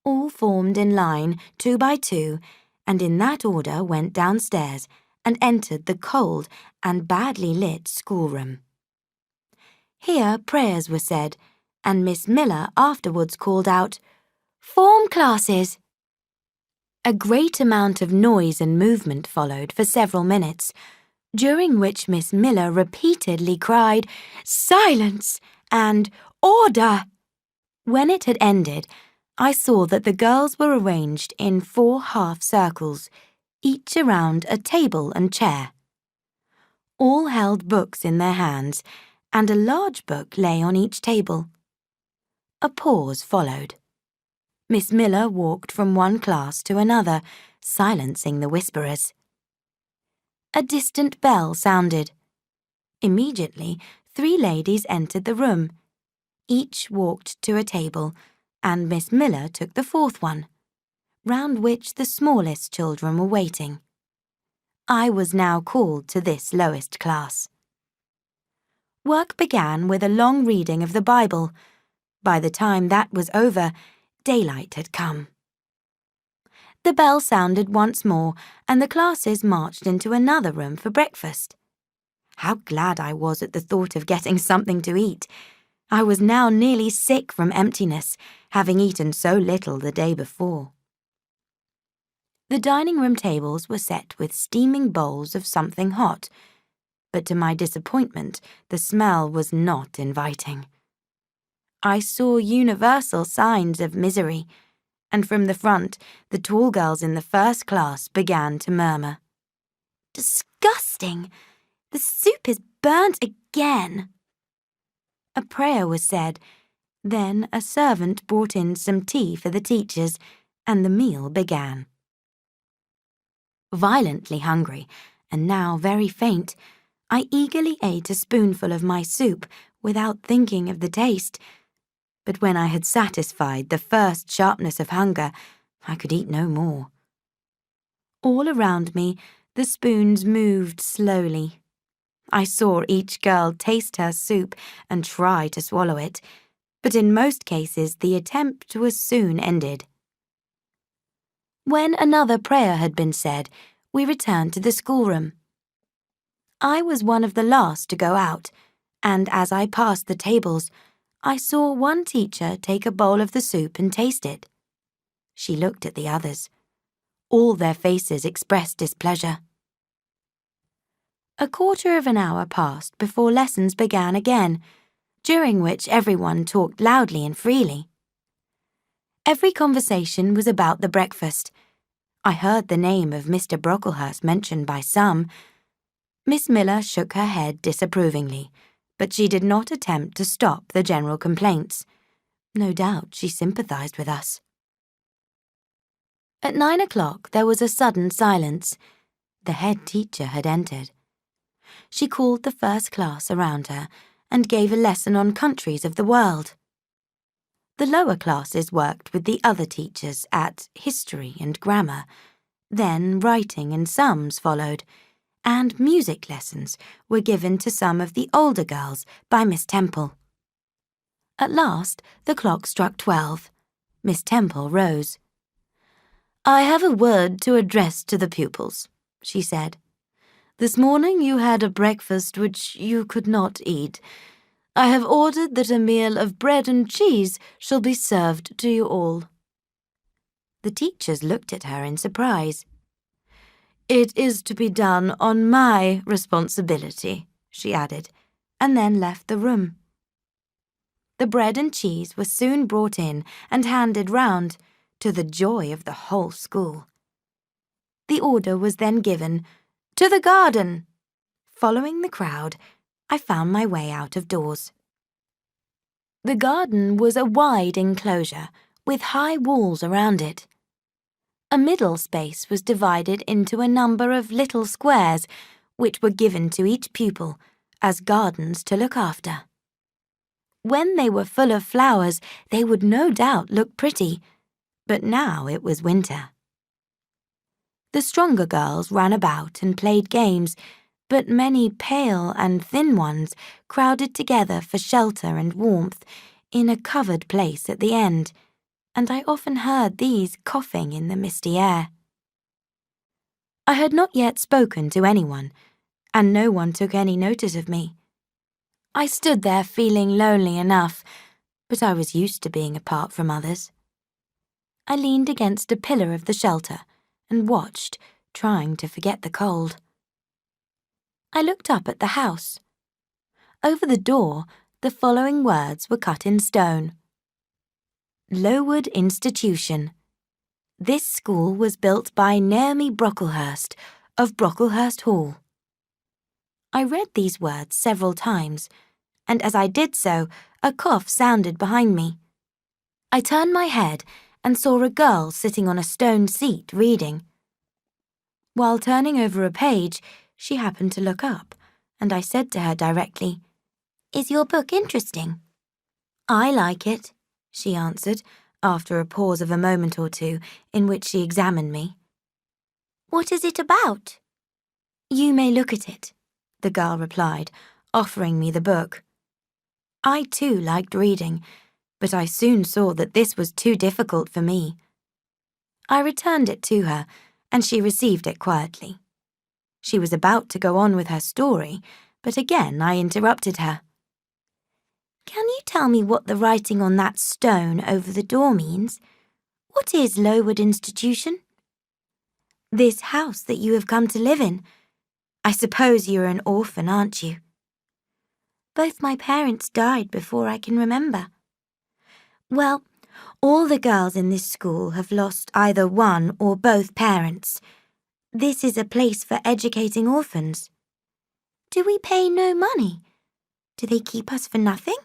All formed in line, 2 by 2, and in that order went downstairs and entered the cold and badly lit schoolroom. Here prayers were said, and Miss Miller afterwards called out, "Form classes!" A great amount of noise and movement followed for several minutes, during which Miss Miller repeatedly cried, "Silence!" and "Order!" When it had ended, I saw that the girls were arranged in 4 half-circles, each around a table and chair. All held books in their hands, and a large book lay on each table. A pause followed. Miss Miller walked from one class to another, silencing the whisperers. A distant bell sounded. Immediately, 3 ladies entered the room. Each walked to a table, and Miss Miller took the 4th one, round which the smallest children were waiting. I was now called to this lowest class. Work began with a long reading of the Bible. By the time that was over, daylight had come. The bell sounded once more, and the classes marched into another room for breakfast. How glad I was at the thought of getting something to eat. I was now nearly sick from emptiness, having eaten so little the day before. The dining-room tables were set with steaming bowls of something hot, but to my disappointment, the smell was not inviting. I saw universal signs of misery, and from the front, the tall girls in the first class began to murmur. "Disgusting! The soup is burnt again." A prayer was said. Then a servant brought in some tea for the teachers, and the meal began. Violently hungry, and now very faint, I eagerly ate a spoonful of my soup without thinking of the taste. But when I had satisfied the first sharpness of hunger, I could eat no more. All around me, the spoons moved slowly. I saw each girl taste her soup and try to swallow it, but in most cases the attempt was soon ended. When another prayer had been said, we returned to the schoolroom. I was one of the last to go out, and as I passed the tables, I saw one teacher take a bowl of the soup and taste it. She looked at the others. All their faces expressed displeasure. A quarter of an hour passed before lessons began again, during which everyone talked loudly and freely. Every conversation was about the breakfast. I heard the name of Mr. Brocklehurst mentioned by some. Miss Miller shook her head disapprovingly, but she did not attempt to stop the general complaints. No doubt she sympathized with us. At 9 o'clock there was a sudden silence. The head teacher had entered. She called the first class around her and gave a lesson on countries of the world. The lower classes worked with the other teachers at history and grammar. Then writing and sums followed, and music lessons were given to some of the older girls by Miss Temple. At last the clock struck 12. Miss Temple rose. "I have a word to address to the pupils," she said. "This morning you had a breakfast which you could not eat. I have ordered that a meal of bread and cheese shall be served to you all." The teachers looked at her in surprise. "It is to be done on my responsibility," she added, and then left the room. The bread and cheese were soon brought in and handed round, to the joy of the whole school. The order was then given, "To the garden!" Following the crowd, I found my way out of doors. The garden was a wide enclosure with high walls around it. A middle space was divided into a number of little squares, which were given to each pupil as gardens to look after. When they were full of flowers, they would no doubt look pretty, but now it was winter. The stronger girls ran about and played games, but many pale and thin ones crowded together for shelter and warmth in a covered place at the end, and I often heard these coughing in the misty air. I had not yet spoken to anyone, and no one took any notice of me. I stood there feeling lonely enough, but I was used to being apart from others. I leaned against a pillar of the shelter and watched, trying to forget the cold. I looked up at the house. Over the door, the following words were cut in stone. Lowood Institution. This school was built by Naomi Brocklehurst of Brocklehurst Hall. I read these words several times, and as I did so, a cough sounded behind me. I turned my head and saw a girl sitting on a stone seat reading. While turning over a page, she happened to look up, and I said to her directly, "Is your book interesting?" "I like it," she answered, after a pause of a moment or two, in which she examined me. "What is it about?" "You may look at it," the girl replied, offering me the book. I too liked reading, but I soon saw that this was too difficult for me. I returned it to her, and she received it quietly. She was about to go on with her story, but again I interrupted her. "Can you tell me what the writing on that stone over the door means? What is Lowood Institution?" "This house that you have come to live in. I suppose you are an orphan, aren't you?" "Both my parents died before I can remember." "Well, all the girls in this school have lost either one or both parents. This is a place for educating orphans." "Do we pay no money? Do they keep us for nothing?"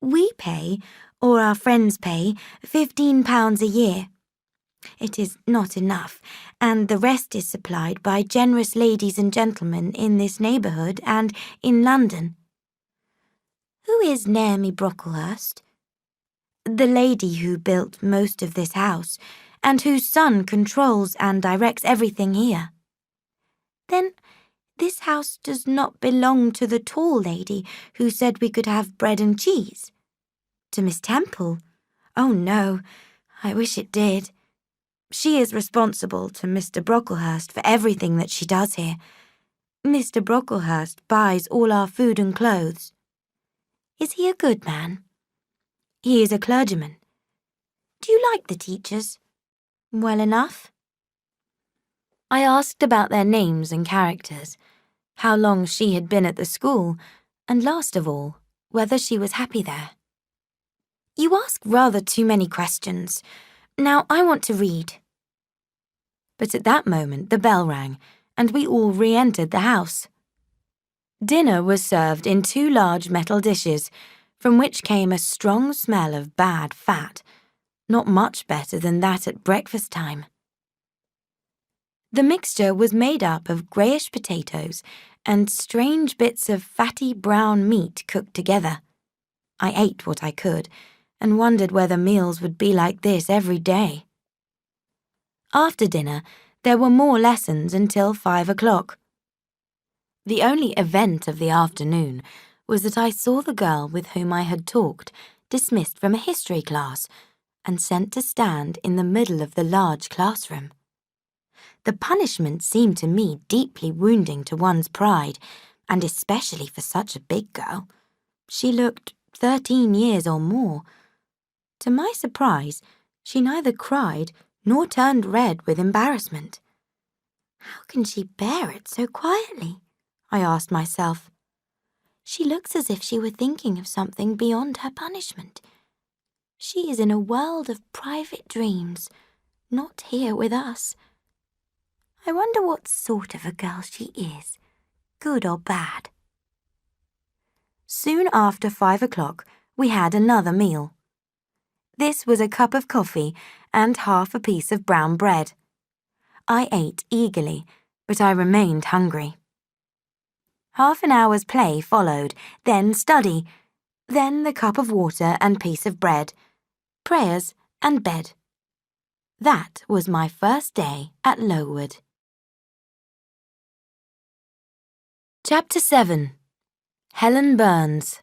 "We pay, or our friends pay, £15 a year. It is not enough, and the rest is supplied by generous ladies and gentlemen in this neighbourhood and in London." "Who is Naomi Brocklehurst?" The lady who built most of this house, and whose son controls and directs everything here. Then this house does not belong to the tall lady who said we could have bread and cheese? To Miss Temple? Oh no, I wish it did. She is responsible to Mr. Brocklehurst for everything that she does here. Mr. Brocklehurst buys all our food and clothes. Is he a good man? He is a clergyman. Do you like the teachers? Well enough? I asked about their names and characters, how long she had been at the school, and last of all, whether she was happy there. You ask rather too many questions. Now I want to read. But at that moment the bell rang, and we all re-entered the house. Dinner was served in 2 large metal dishes, from which came a strong smell of bad fat, not much better than that at breakfast time. The mixture was made up of greyish potatoes and strange bits of fatty brown meat cooked together. I ate what I could, and wondered whether meals would be like this every day. After dinner, there were more lessons until 5 o'clock. The only event of the afternoon was that I saw the girl with whom I had talked dismissed from a history class and sent to stand in the middle of the large classroom. The punishment seemed to me deeply wounding to one's pride, and especially for such a big girl. She looked 13 years or more. To my surprise, she neither cried nor turned red with embarrassment. How can she bear it so quietly? I asked myself. She looks as if she were thinking of something beyond her punishment. She is in a world of private dreams, not here with us. I wonder what sort of a girl she is, good or bad. Soon after 5 o'clock, we had another meal. This was a cup of coffee and half a piece of brown bread. I ate eagerly, but I remained hungry. Half an hour's play followed, then study, then the cup of water and piece of bread, prayers and bed. That was my first day at Lowood. Chapter 7. Helen Burns.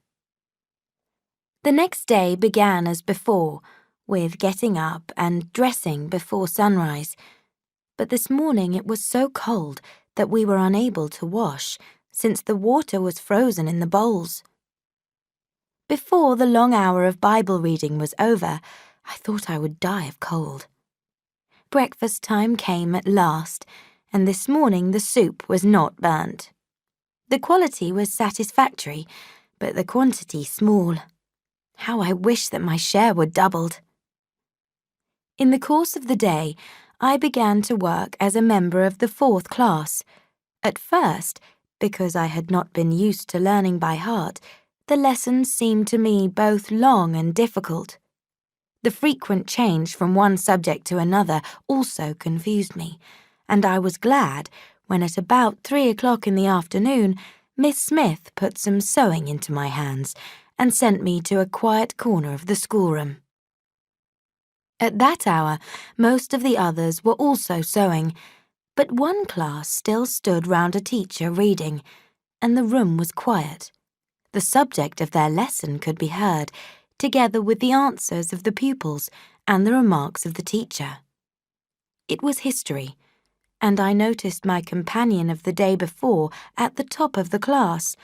The next day began as before, with getting up and dressing before sunrise, but this morning it was so cold that we were unable to wash, since the water was frozen in the bowls. Before the long hour of Bible reading was over, I thought I would die of cold. Breakfast time came at last, and this morning the soup was not burnt. The quality was satisfactory, but the quantity small. How I wish that my share were doubled. In the course of the day, I began to work as a member of the 4th class. At first, because I had not been used to learning by heart, the lessons seemed to me both long and difficult. The frequent change from one subject to another also confused me, and I was glad when at about 3 o'clock in the afternoon, Miss Smith put some sewing into my hands and sent me to a quiet corner of the schoolroom. At that hour, most of the others were also sewing, but one class still stood round a teacher reading, and the room was quiet. The subject of their lesson could be heard, together with the answers of the pupils and the remarks of the teacher. It was history, and I noticed my companion of the day before at the top of the class,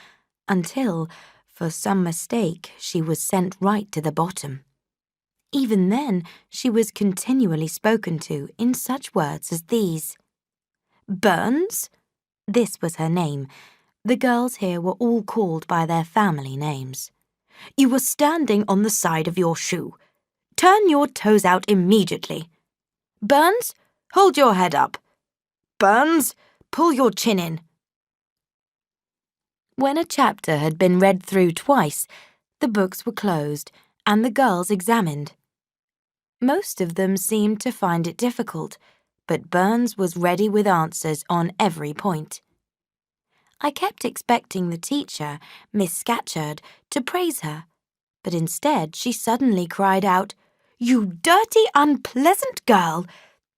until, for some mistake, she was sent right to the bottom. Even then, she was continually spoken to in such words as these. Burns? This was her name. The girls here were all called by their family names. You were standing on the side of your shoe. Turn your toes out immediately. Burns, hold your head up. Burns, pull your chin in. When a chapter had been read through twice, the books were closed and the girls examined. Most of them seemed to find it difficult, but Burns was ready with answers on every point. I kept expecting the teacher, Miss Scatcherd, to praise her, but instead she suddenly cried out, "You dirty, unpleasant girl!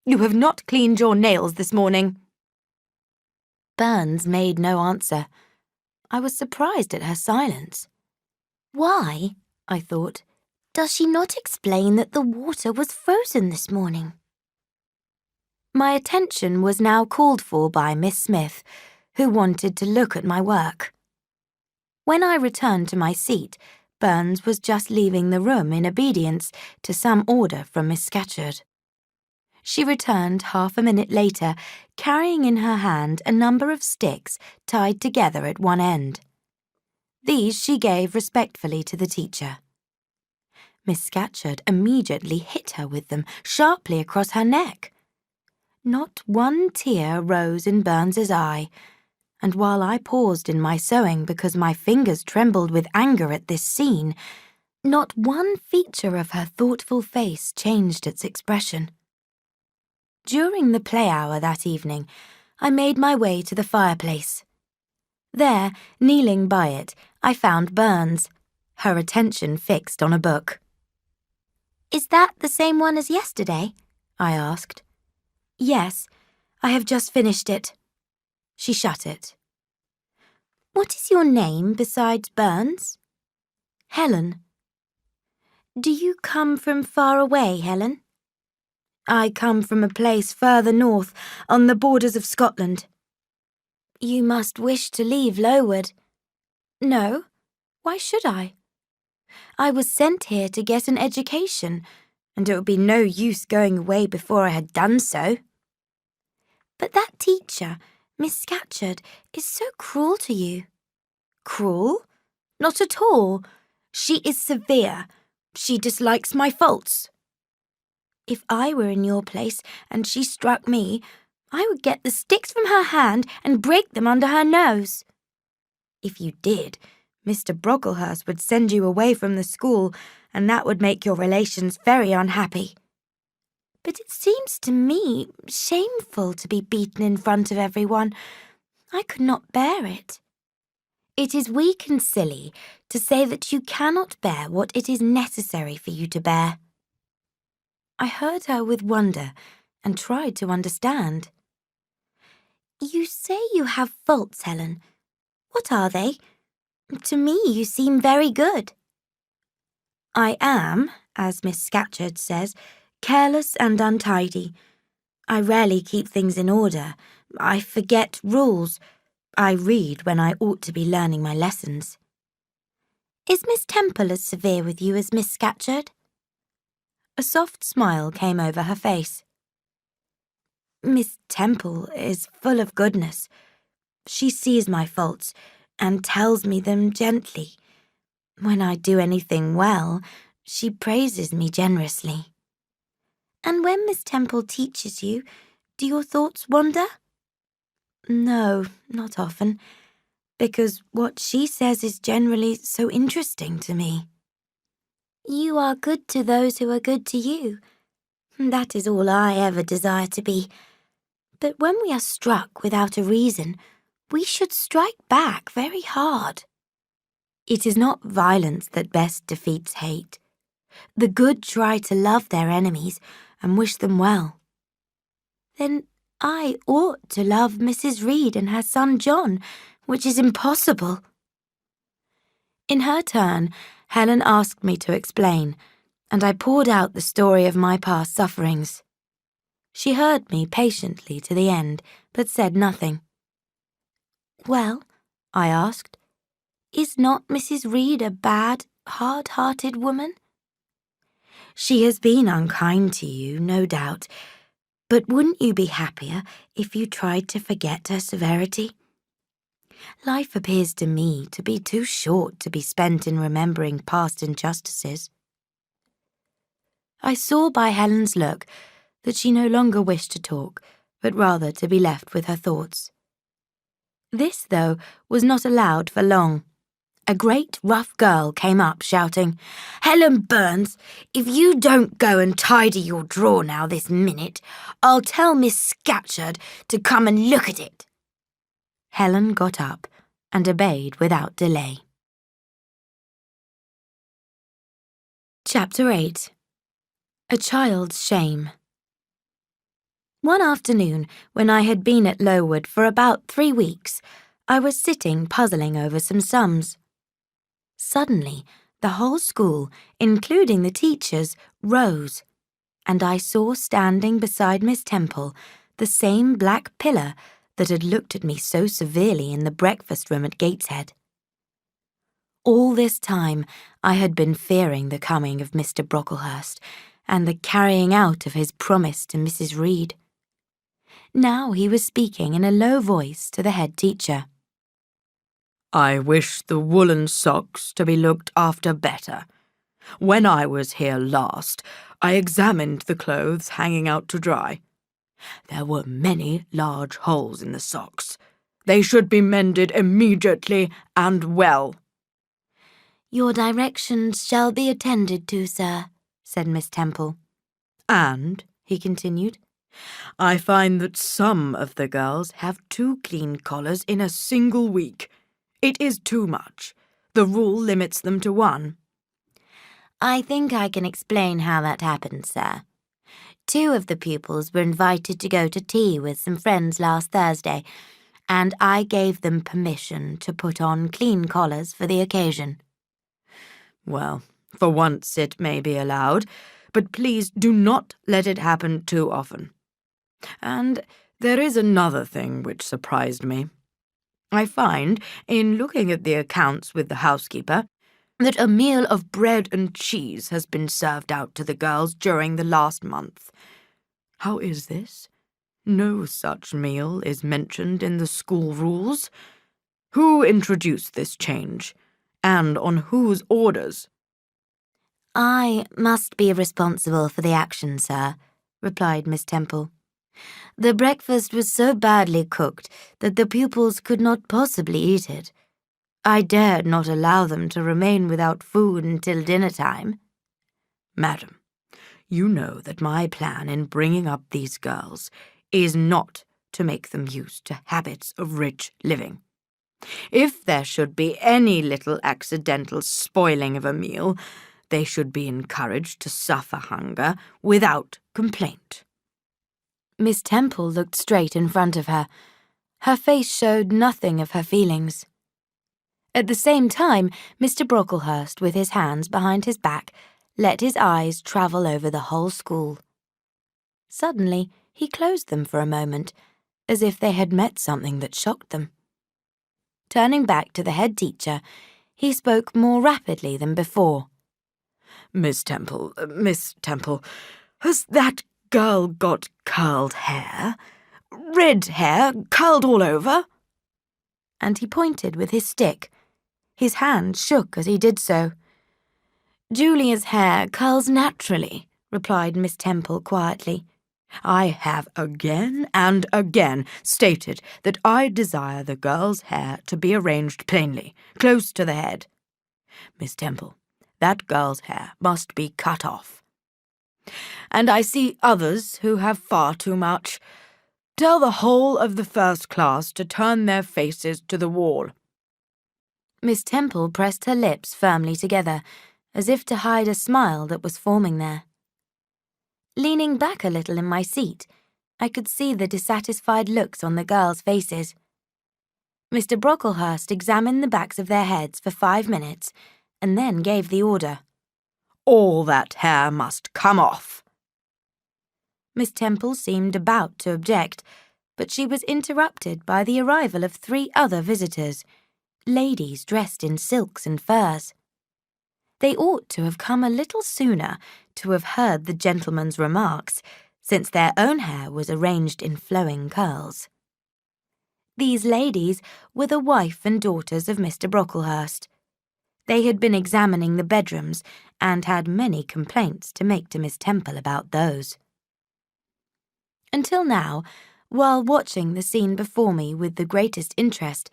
You have not cleaned your nails this morning." Burns made no answer. I was surprised at her silence. Why, I thought, does she not explain that the water was frozen this morning? My attention was now called for by Miss Smith, who wanted to look at my work. When I returned to my seat, Burns was just leaving the room in obedience to some order from Miss Scatcherd. She returned half a minute later, carrying in her hand a number of sticks tied together at one end. These she gave respectfully to the teacher. Miss Scatcherd immediately hit her with them sharply across her neck. Not one tear rose in Burns's eye, and while I paused in my sewing because my fingers trembled with anger at this scene, not one feature of her thoughtful face changed its expression. During the play hour that evening, I made my way to the fireplace. There, kneeling by it, I found Burns, her attention fixed on a book. "Is that the same one as yesterday?" I asked. "Yes, I have just finished it." She shut it. "What is your name besides Burns?" "Helen." "Do you come from far away, Helen?" "I come from a place further north, on the borders of Scotland." "You must wish to leave Lowood." "No, why should I? I was sent here to get an education, and it would be no use going away before I had done so." "But that teacher, Miss Scatcherd, is so cruel to you." "Cruel? Not at all. She is severe. She dislikes my faults." "If I were in your place and she struck me, I would get the sticks from her hand and break them under her nose." "If you did, Mr. Brocklehurst would send you away from the school, and that would make your relations very unhappy." "But it seems to me shameful to be beaten in front of everyone. I could not bear it." "It is weak and silly to say that you cannot bear what it is necessary for you to bear." I heard her with wonder and tried to understand. "You say you have faults, Helen. What are they? To me you seem very good." "I am, as Miss Scatcherd says, careless and untidy. I rarely keep things in order. I forget rules. I read when I ought to be learning my lessons." "Is Miss Temple as severe with you as Miss Scatcherd?" A soft smile came over her face. "Miss Temple is full of goodness. She sees my faults and tells me them gently. When I do anything well, she praises me generously." "And when Miss Temple teaches you, do your thoughts wander?" "No, not often, because what she says is generally so interesting to me." "You are good to those who are good to you. That is all I ever desire to be. But when we are struck without a reason, we should strike back very hard." "It is not violence that best defeats hate. The good try to love their enemies and wish them well." "Then I ought to love Mrs. Reed and her son John, which is impossible." In her turn, Helen asked me to explain, and I poured out the story of my past sufferings. She heard me patiently to the end, but said nothing. "Well," I asked, "is not Mrs. Reed a bad, hard-hearted woman?" "She has been unkind to you, no doubt, but wouldn't you be happier if you tried to forget her severity? Life appears to me to be too short to be spent in remembering past injustices." I saw by Helen's look that she no longer wished to talk, but rather to be left with her thoughts. This, though, was not allowed for long. A great rough girl came up shouting, "Helen Burns, if you don't go and tidy your drawer now this minute, I'll tell Miss Scatcherd to come and look at it." Helen got up and obeyed without delay. Chapter 8. A Child's Shame. One afternoon, when I had been at Lowood for about 3 weeks, I was sitting puzzling over some sums. Suddenly, the whole school, including the teachers, rose, and I saw standing beside Miss Temple the same black pillar that had looked at me so severely in the breakfast room at Gateshead. All this time, I had been fearing the coming of Mr. Brocklehurst and the carrying out of his promise to Mrs. Reed. Now he was speaking in a low voice to the head teacher. I wish the woolen socks to be looked after better. When I was here last, I examined the clothes hanging out to dry. There were many large holes in the socks. They should be mended immediately and well. Your directions shall be attended to, sir, said Miss Temple. And, he continued, I find that some of the girls have 2 clean collars in a single week. It is too much. The rule limits them to 1. I think I can explain how that happened, sir. 2 of the pupils were invited to go to tea with some friends last Thursday, and I gave them permission to put on clean collars for the occasion. Well, for once it may be allowed, but please do not let it happen too often. And there is another thing which surprised me. I find, in looking at the accounts with the housekeeper, that a meal of bread and cheese has been served out to the girls during the last month. How is this? No such meal is mentioned in the school rules. Who introduced this change? And on whose orders? I must be responsible for the action, sir, replied Miss Temple. The breakfast was so badly cooked that the pupils could not possibly eat it. I dared not allow them to remain without food until dinner time. Madam, you know that my plan in bringing up these girls is not to make them used to habits of rich living. If there should be any little accidental spoiling of a meal, they should be encouraged to suffer hunger without complaint. Miss Temple looked straight in front of her. Her face showed nothing of her feelings. At the same time, Mr. Brocklehurst, with his hands behind his back, let his eyes travel over the whole school. Suddenly, he closed them for a moment, as if they had met something that shocked them. Turning back to the head teacher, he spoke more rapidly than before. Miss Temple, has that girl got curled hair? Red hair, curled all over? And he pointed with his stick. His hand shook as he did so. Julia's hair curls naturally, replied Miss Temple quietly. I have again and again stated that I desire the girl's hair to be arranged plainly, close to the head. Miss Temple, that girl's hair must be cut off. And I see others who have far too much. Tell the whole of the first class to turn their faces to the wall. Miss Temple pressed her lips firmly together, as if to hide a smile that was forming there. Leaning back a little in my seat, I could see the dissatisfied looks on the girls' faces. Mr. Brocklehurst examined the backs of their heads for 5 minutes, and then gave the order. All that hair must come off. Miss Temple seemed about to object, but she was interrupted by the arrival of 3 other visitors, ladies dressed in silks and furs. They ought to have come a little sooner to have heard the gentleman's remarks, since their own hair was arranged in flowing curls. These ladies were the wife and daughters of Mr. Brocklehurst. They had been examining the bedrooms and had many complaints to make to Miss Temple about those. Until now, while watching the scene before me with the greatest interest,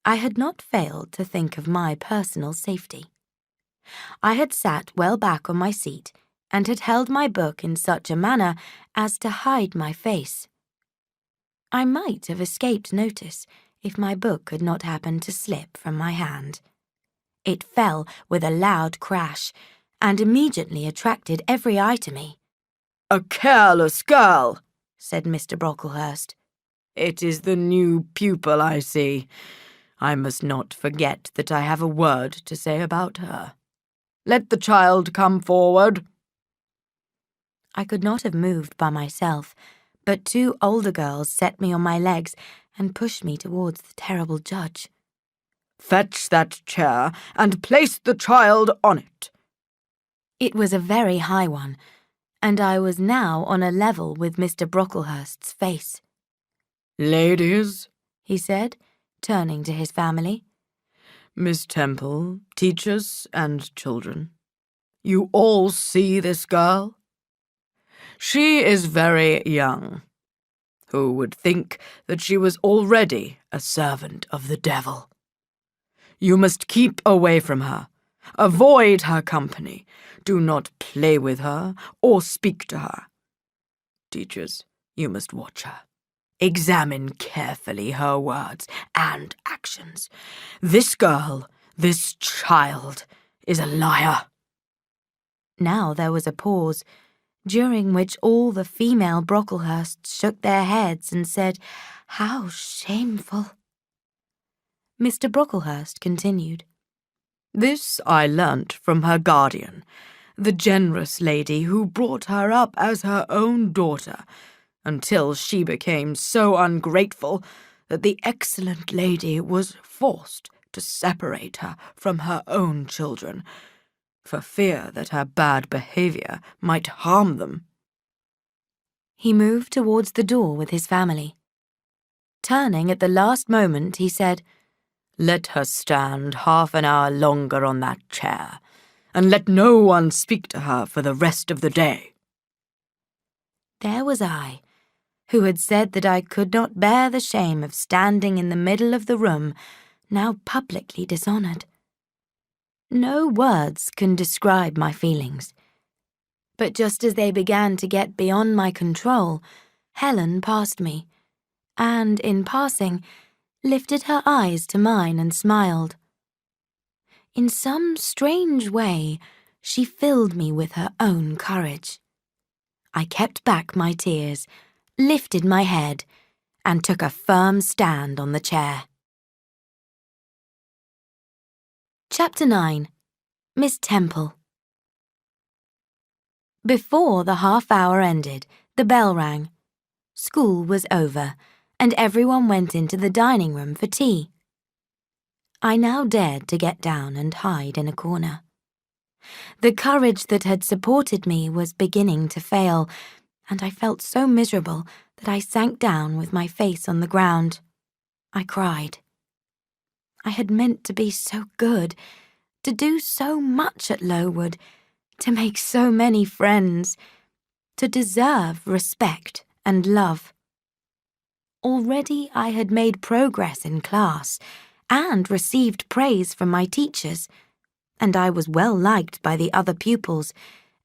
I had not failed to think of my personal safety. I had sat well back on my seat and had held my book in such a manner as to hide my face. I might have escaped notice if my book had not happened to slip from my hand. It fell with a loud crash, and immediately attracted every eye to me. "A careless girl," said Mr. Brocklehurst. "It is the new pupil, I see. I must not forget that I have a word to say about her. Let the child come forward." I could not have moved by myself, but two older girls set me on my legs and pushed me towards the terrible judge. "Fetch that chair and place the child on it." It was a very high one, and I was now on a level with Mr. Brocklehurst's face. "Ladies," he said, turning to his family, "Miss Temple, teachers, and children, you all see this girl? She is very young. Who would think that she was already a servant of the devil? You must keep away from her. Avoid her company. Do not play with her or speak to her. Teachers, you must watch her. Examine carefully her words and actions. This girl, this child, is a liar." Now there was a pause, during which all the female Brocklehursts shook their heads and said, "How shameful!" Mr. Brocklehurst continued, "This I learnt from her guardian, the generous lady who brought her up as her own daughter, until she became so ungrateful that the excellent lady was forced to separate her from her own children, for fear that her bad behaviour might harm them." He moved towards the door with his family. Turning at the last moment, he said, "Let her stand half an hour longer on that chair, and let no one speak to her for the rest of the day." There was I, who had said that I could not bear the shame of standing in the middle of the room, now publicly dishonoured. No words can describe my feelings. But just as they began to get beyond my control, Helen passed me, and, in passing, lifted her eyes to mine and smiled. In some strange way, she filled me with her own courage. I kept back my tears, lifted my head, and took a firm stand on the chair. Chapter 9. Miss Temple. Before the half-hour ended, the bell rang. School was over, and everyone went into the dining room for tea. I now dared to get down and hide in a corner. The courage that had supported me was beginning to fail, and I felt so miserable that I sank down with my face on the ground. I cried. I had meant to be so good, to do so much at Lowood, to make so many friends, to deserve respect and love. Already I had made progress in class and received praise from my teachers, and I was well liked by the other pupils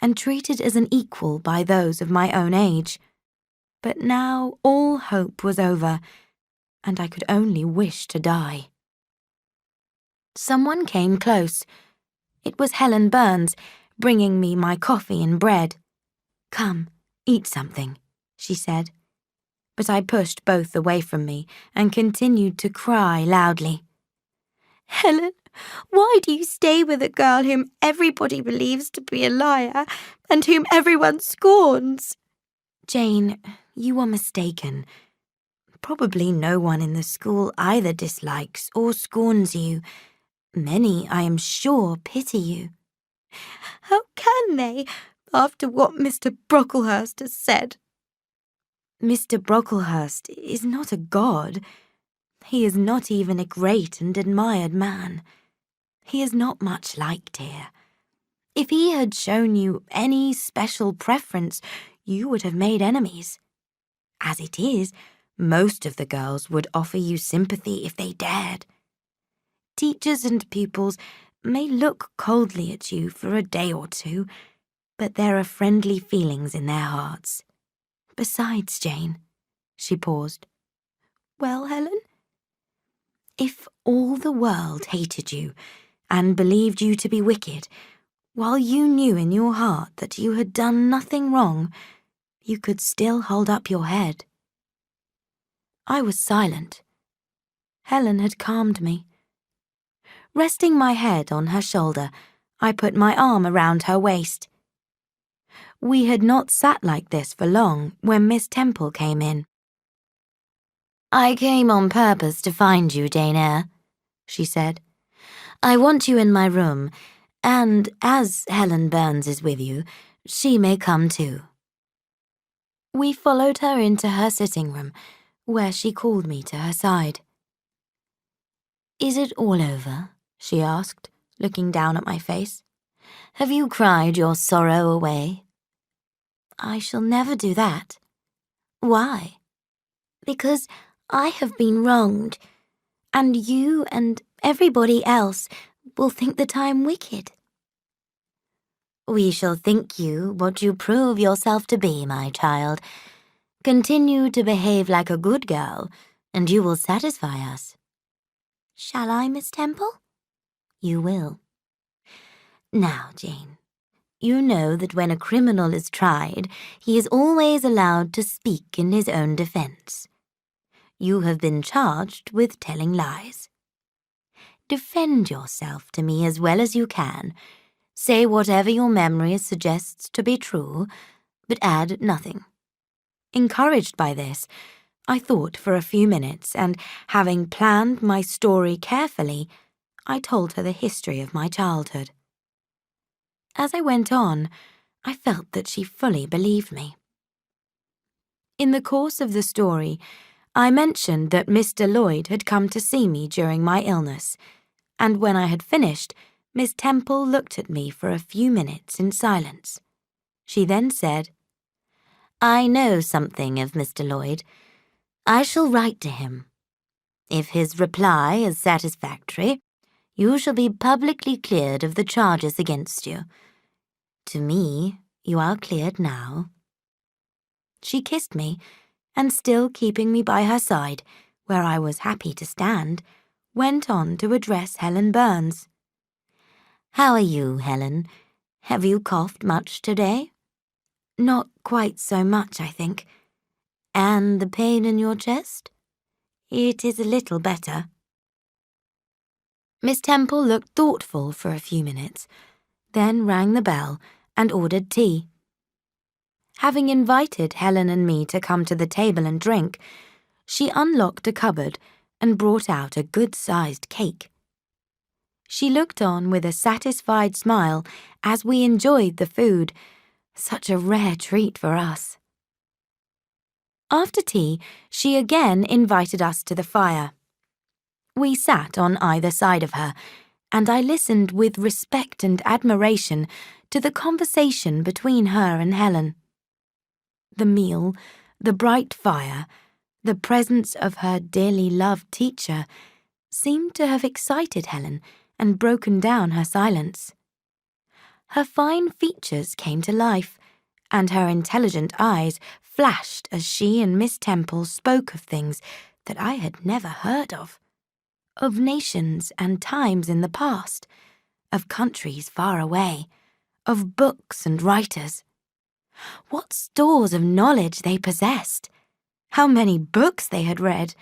and treated as an equal by those of my own age. But now all hope was over, and I could only wish to die. Someone came close. It was Helen Burns, bringing me my coffee and bread. "Come, eat something," she said. But I pushed both away from me and continued to cry loudly. "Helen, why do you stay with a girl whom everybody believes to be a liar and whom everyone scorns?" "Jane, you are mistaken. Probably no one in the school either dislikes or scorns you. Many, I am sure, pity you." "How can they, after what Mr. Brocklehurst has said?" "Mr. Brocklehurst is not a god. He is not even a great and admired man. He is not much liked here. If he had shown you any special preference, you would have made enemies. As it is, most of the girls would offer you sympathy if they dared. Teachers and pupils may look coldly at you for a day or two, but there are friendly feelings in their hearts. Besides, Jane," she paused. "Well, Helen?" "If all the world hated you and believed you to be wicked, While you knew in your heart that you had done nothing wrong, you could still hold up your head. I was silent. Helen had calmed me. Resting my head on her shoulder, I put my arm around her waist. We had not sat like this for long when Miss Temple came in. "I came on purpose to find you, Jane Eyre," she said. "I want you in my room, and as Helen Burns is with you, she may come too." We followed her into her sitting room, where she called me to her side. "Is it all over?" she asked, looking down at my face. "Have you cried your sorrow away?" "I shall never do that." "Why?" "Because I have been wronged, and you and everybody else will think that I am wicked." "We shall think you what you prove yourself to be, my child. Continue to behave like a good girl, and you will satisfy us." "Shall I, Miss Temple?" "You will. Now, Jane, you know that when a criminal is tried, he is always allowed to speak in his own defense. You have been charged with telling lies. Defend yourself to me as well as you can. Say whatever your memory suggests to be true, but add nothing." Encouraged by this, I thought for a few minutes, and having planned my story carefully, I told her the history of my childhood. As I went on, I felt that she fully believed me. In the course of the story, I mentioned that Mr. Lloyd had come to see me during my illness, and when I had finished, Miss Temple looked at me for a few minutes in silence. She then said, "I know something of Mr. Lloyd. I shall write to him. If his reply is satisfactory, you shall be publicly cleared of the charges against you. To me, you are cleared now." She kissed me, and still keeping me by her side, where I was happy to stand, went on to address Helen Burns. "How are you, Helen? Have you coughed much today?" "Not quite so much, I think." "And the pain in your chest?" "It is a little better." Miss Temple looked thoughtful for a few minutes, then rang the bell and ordered tea. Having invited Helen and me to come to the table and drink, she unlocked a cupboard and brought out a good-sized cake. She looked on with a satisfied smile as we enjoyed the food, such a rare treat for us. After tea, she again invited us to the fire. We sat on either side of her, and I listened with respect and admiration to the conversation between her and Helen. The meal, the bright fire, the presence of her dearly loved teacher seemed to have excited Helen and broken down her silence. Her fine features came to life, and her intelligent eyes flashed as she and Miss Temple spoke of things that I had never heard of nations and times in the past, of countries far away, of books and writers. What stores of knowledge they possessed! How many books they had read!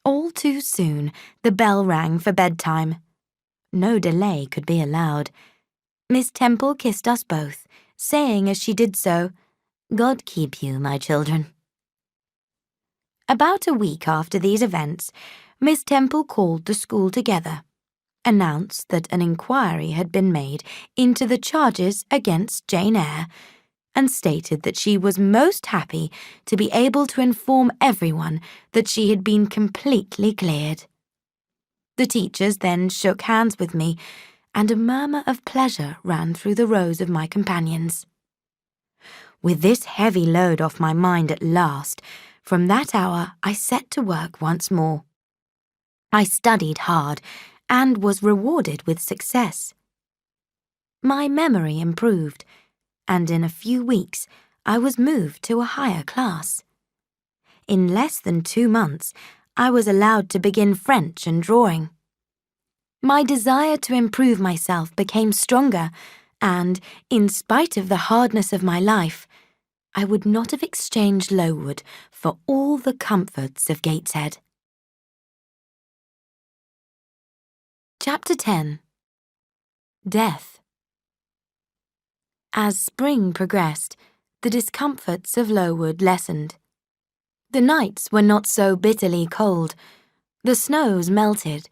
All too soon, the bell rang for bedtime. No delay could be allowed. Miss Temple kissed us both, saying as she did so, "God keep you, my children." About a week after these events, Miss Temple called the school together, announced that an inquiry had been made into the charges against Jane Eyre, and stated that she was most happy to be able to inform everyone that she had been completely cleared. The teachers then shook hands with me, and a murmur of pleasure ran through the rows of my companions. With this heavy load off my mind at last, from that hour I set to work once more. I studied hard and was rewarded with success. My memory improved, and in a few weeks I was moved to a higher class. In less than 2 months, I was allowed to begin French and drawing. My desire to improve myself became stronger, and, in spite of the hardness of my life, I would not have exchanged Lowood for all the comforts of Gateshead. Chapter 10. Death. As spring progressed, the discomforts of Lowood lessened. The nights were not so bitterly cold. The snows melted.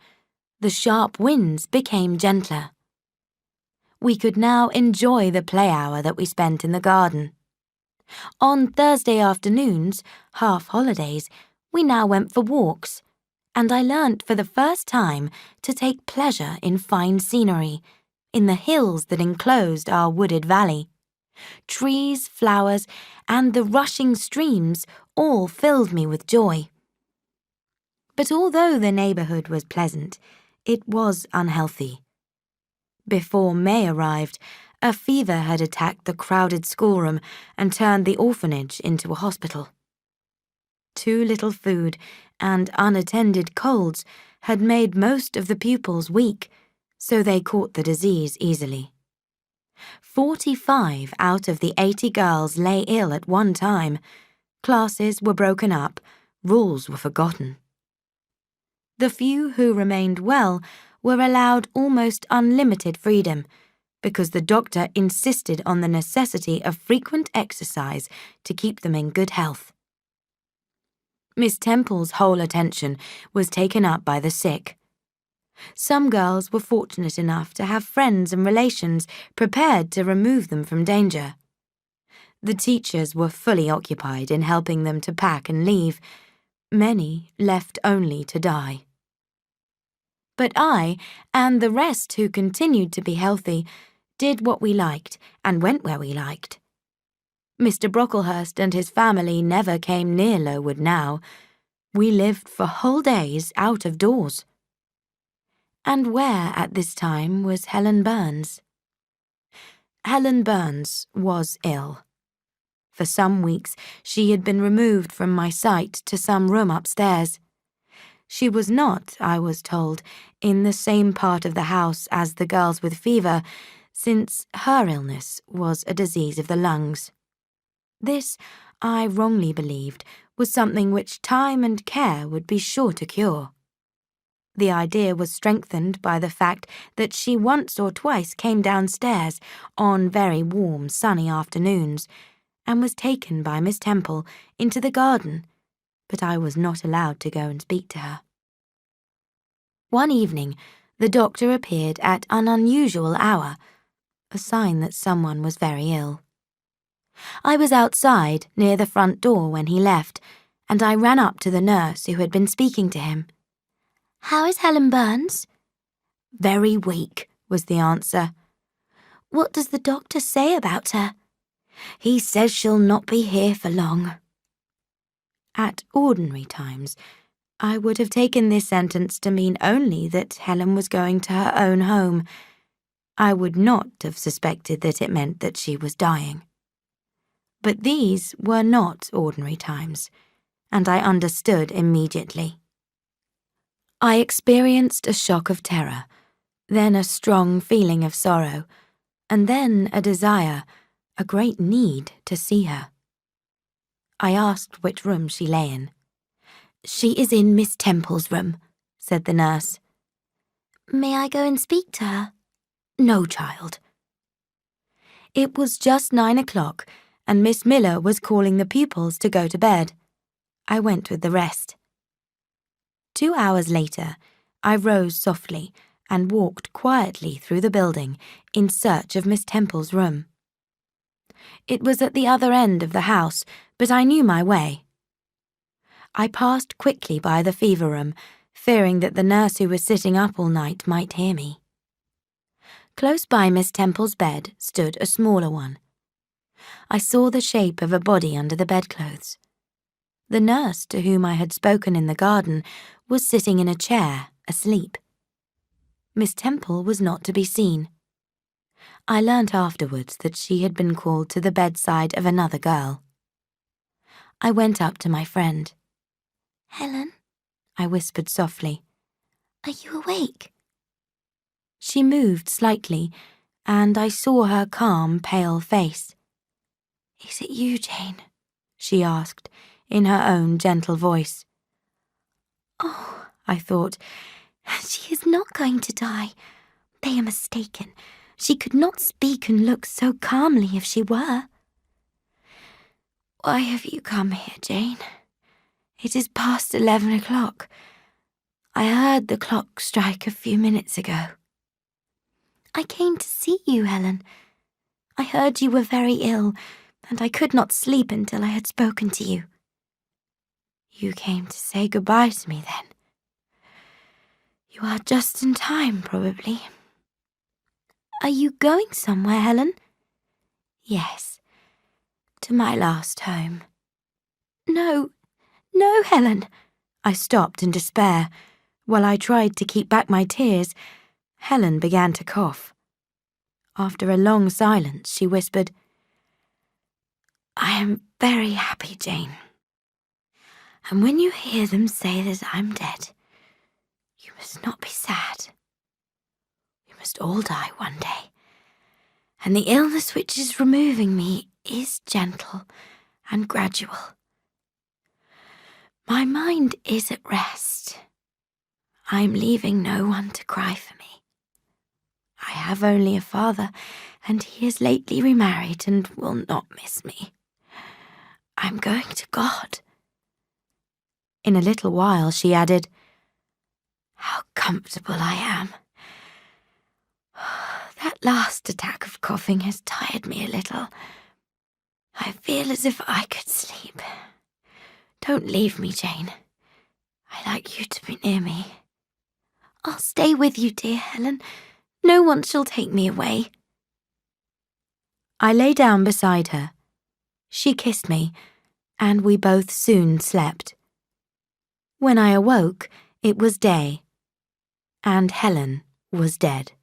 The sharp winds became gentler. We could now enjoy the play hour that we spent in the garden. On Thursday afternoons, half holidays, we now went for walks, and I learnt for the first time to take pleasure in fine scenery, in the hills that enclosed our wooded valley. Trees, flowers, and the rushing streams all filled me with joy. But although the neighbourhood was pleasant, it was unhealthy. Before May arrived, a fever had attacked the crowded schoolroom and turned the orphanage into a hospital. Too little food and unattended colds had made most of the pupils weak, so they caught the disease easily. 45 out of the 80 girls lay ill at one time. Classes were broken up, rules were forgotten. The few who remained well were allowed almost unlimited freedom, because the doctor insisted on the necessity of frequent exercise to keep them in good health. Miss Temple's whole attention was taken up by the sick. Some girls were fortunate enough to have friends and relations prepared to remove them from danger. The teachers were fully occupied in helping them to pack and leave. Many left only to die. But I, and the rest who continued to be healthy, did what we liked and went where we liked. Mr. Brocklehurst and his family never came near Lowood now. We lived for whole days out of doors. And where at this time was Helen Burns? Helen Burns was ill. For some weeks she had been removed from my sight to some room upstairs. She was not, I was told, in the same part of the house as the girls with fever, since her illness was a disease of the lungs. This, I wrongly believed, was something which time and care would be sure to cure. The idea was strengthened by the fact that she once or twice came downstairs on very warm, sunny afternoons, and was taken by Miss Temple into the garden, but I was not allowed to go and speak to her. One evening, the doctor appeared at an unusual hour, a sign that someone was very ill. I was outside, near the front door, when he left, and I ran up to the nurse who had been speaking to him. "How is Helen Burns?" "Very weak," was the answer. "What does the doctor say about her?" "He says she'll not be here for long." At ordinary times, I would have taken this sentence to mean only that Helen was going to her own home. I would not have suspected that it meant that she was dying. But these were not ordinary times, and I understood immediately. I experienced a shock of terror, then a strong feeling of sorrow, and then a desire, a great need to see her. I asked which room she lay in. "She is in Miss Temple's room," said the nurse. "May I go and speak to her?" "No, child." It was just 9 o'clock, and Miss Miller was calling the pupils to go to bed. I went with the rest. 2 hours later, I rose softly and walked quietly through the building in search of Miss Temple's room. It was at the other end of the house, but I knew my way. I passed quickly by the fever room, fearing that the nurse who was sitting up all night might hear me. Close by Miss Temple's bed stood a smaller one. I saw the shape of a body under the bedclothes. The nurse to whom I had spoken in the garden was sitting in a chair, asleep. Miss Temple was not to be seen. I learnt afterwards that she had been called to the bedside of another girl. I went up to my friend. "Helen," I whispered softly, "are you awake?" She moved slightly, and I saw her calm, pale face. "Is it you, Jane?" she asked, in her own gentle voice. "Oh," I thought, "she is not going to die. They are mistaken. She could not speak and look so calmly if she were." "Why have you come here, Jane? It is past 11 o'clock. I heard the clock strike a few minutes ago." "I came to see you, Helen. I heard you were very ill, and I could not sleep until I had spoken to you." "You came to say goodbye to me, then? You are just in time, probably." "Are you going somewhere, Helen?" "Yes, to my last home." "No, no, Helen." I stopped in despair. While I tried to keep back my tears, Helen began to cough. After a long silence, she whispered, "I am very happy, Jane. And when you hear them say that I'm dead, you must not be sad. We must all die one day, and the illness which is removing me is gentle and gradual. My mind is at rest. I'm leaving no one to cry for me. I have only a father, and he is lately remarried and will not miss me. I'm going to God." In a little while she added, "How comfortable I am. That last attack of coughing has tired me a little. I feel as if I could sleep. Don't leave me, Jane. I like you to be near me." "I'll stay with you, dear Helen. No one shall take me away." I lay down beside her. She kissed me, and we both soon slept. When I awoke, it was day, and Helen was dead.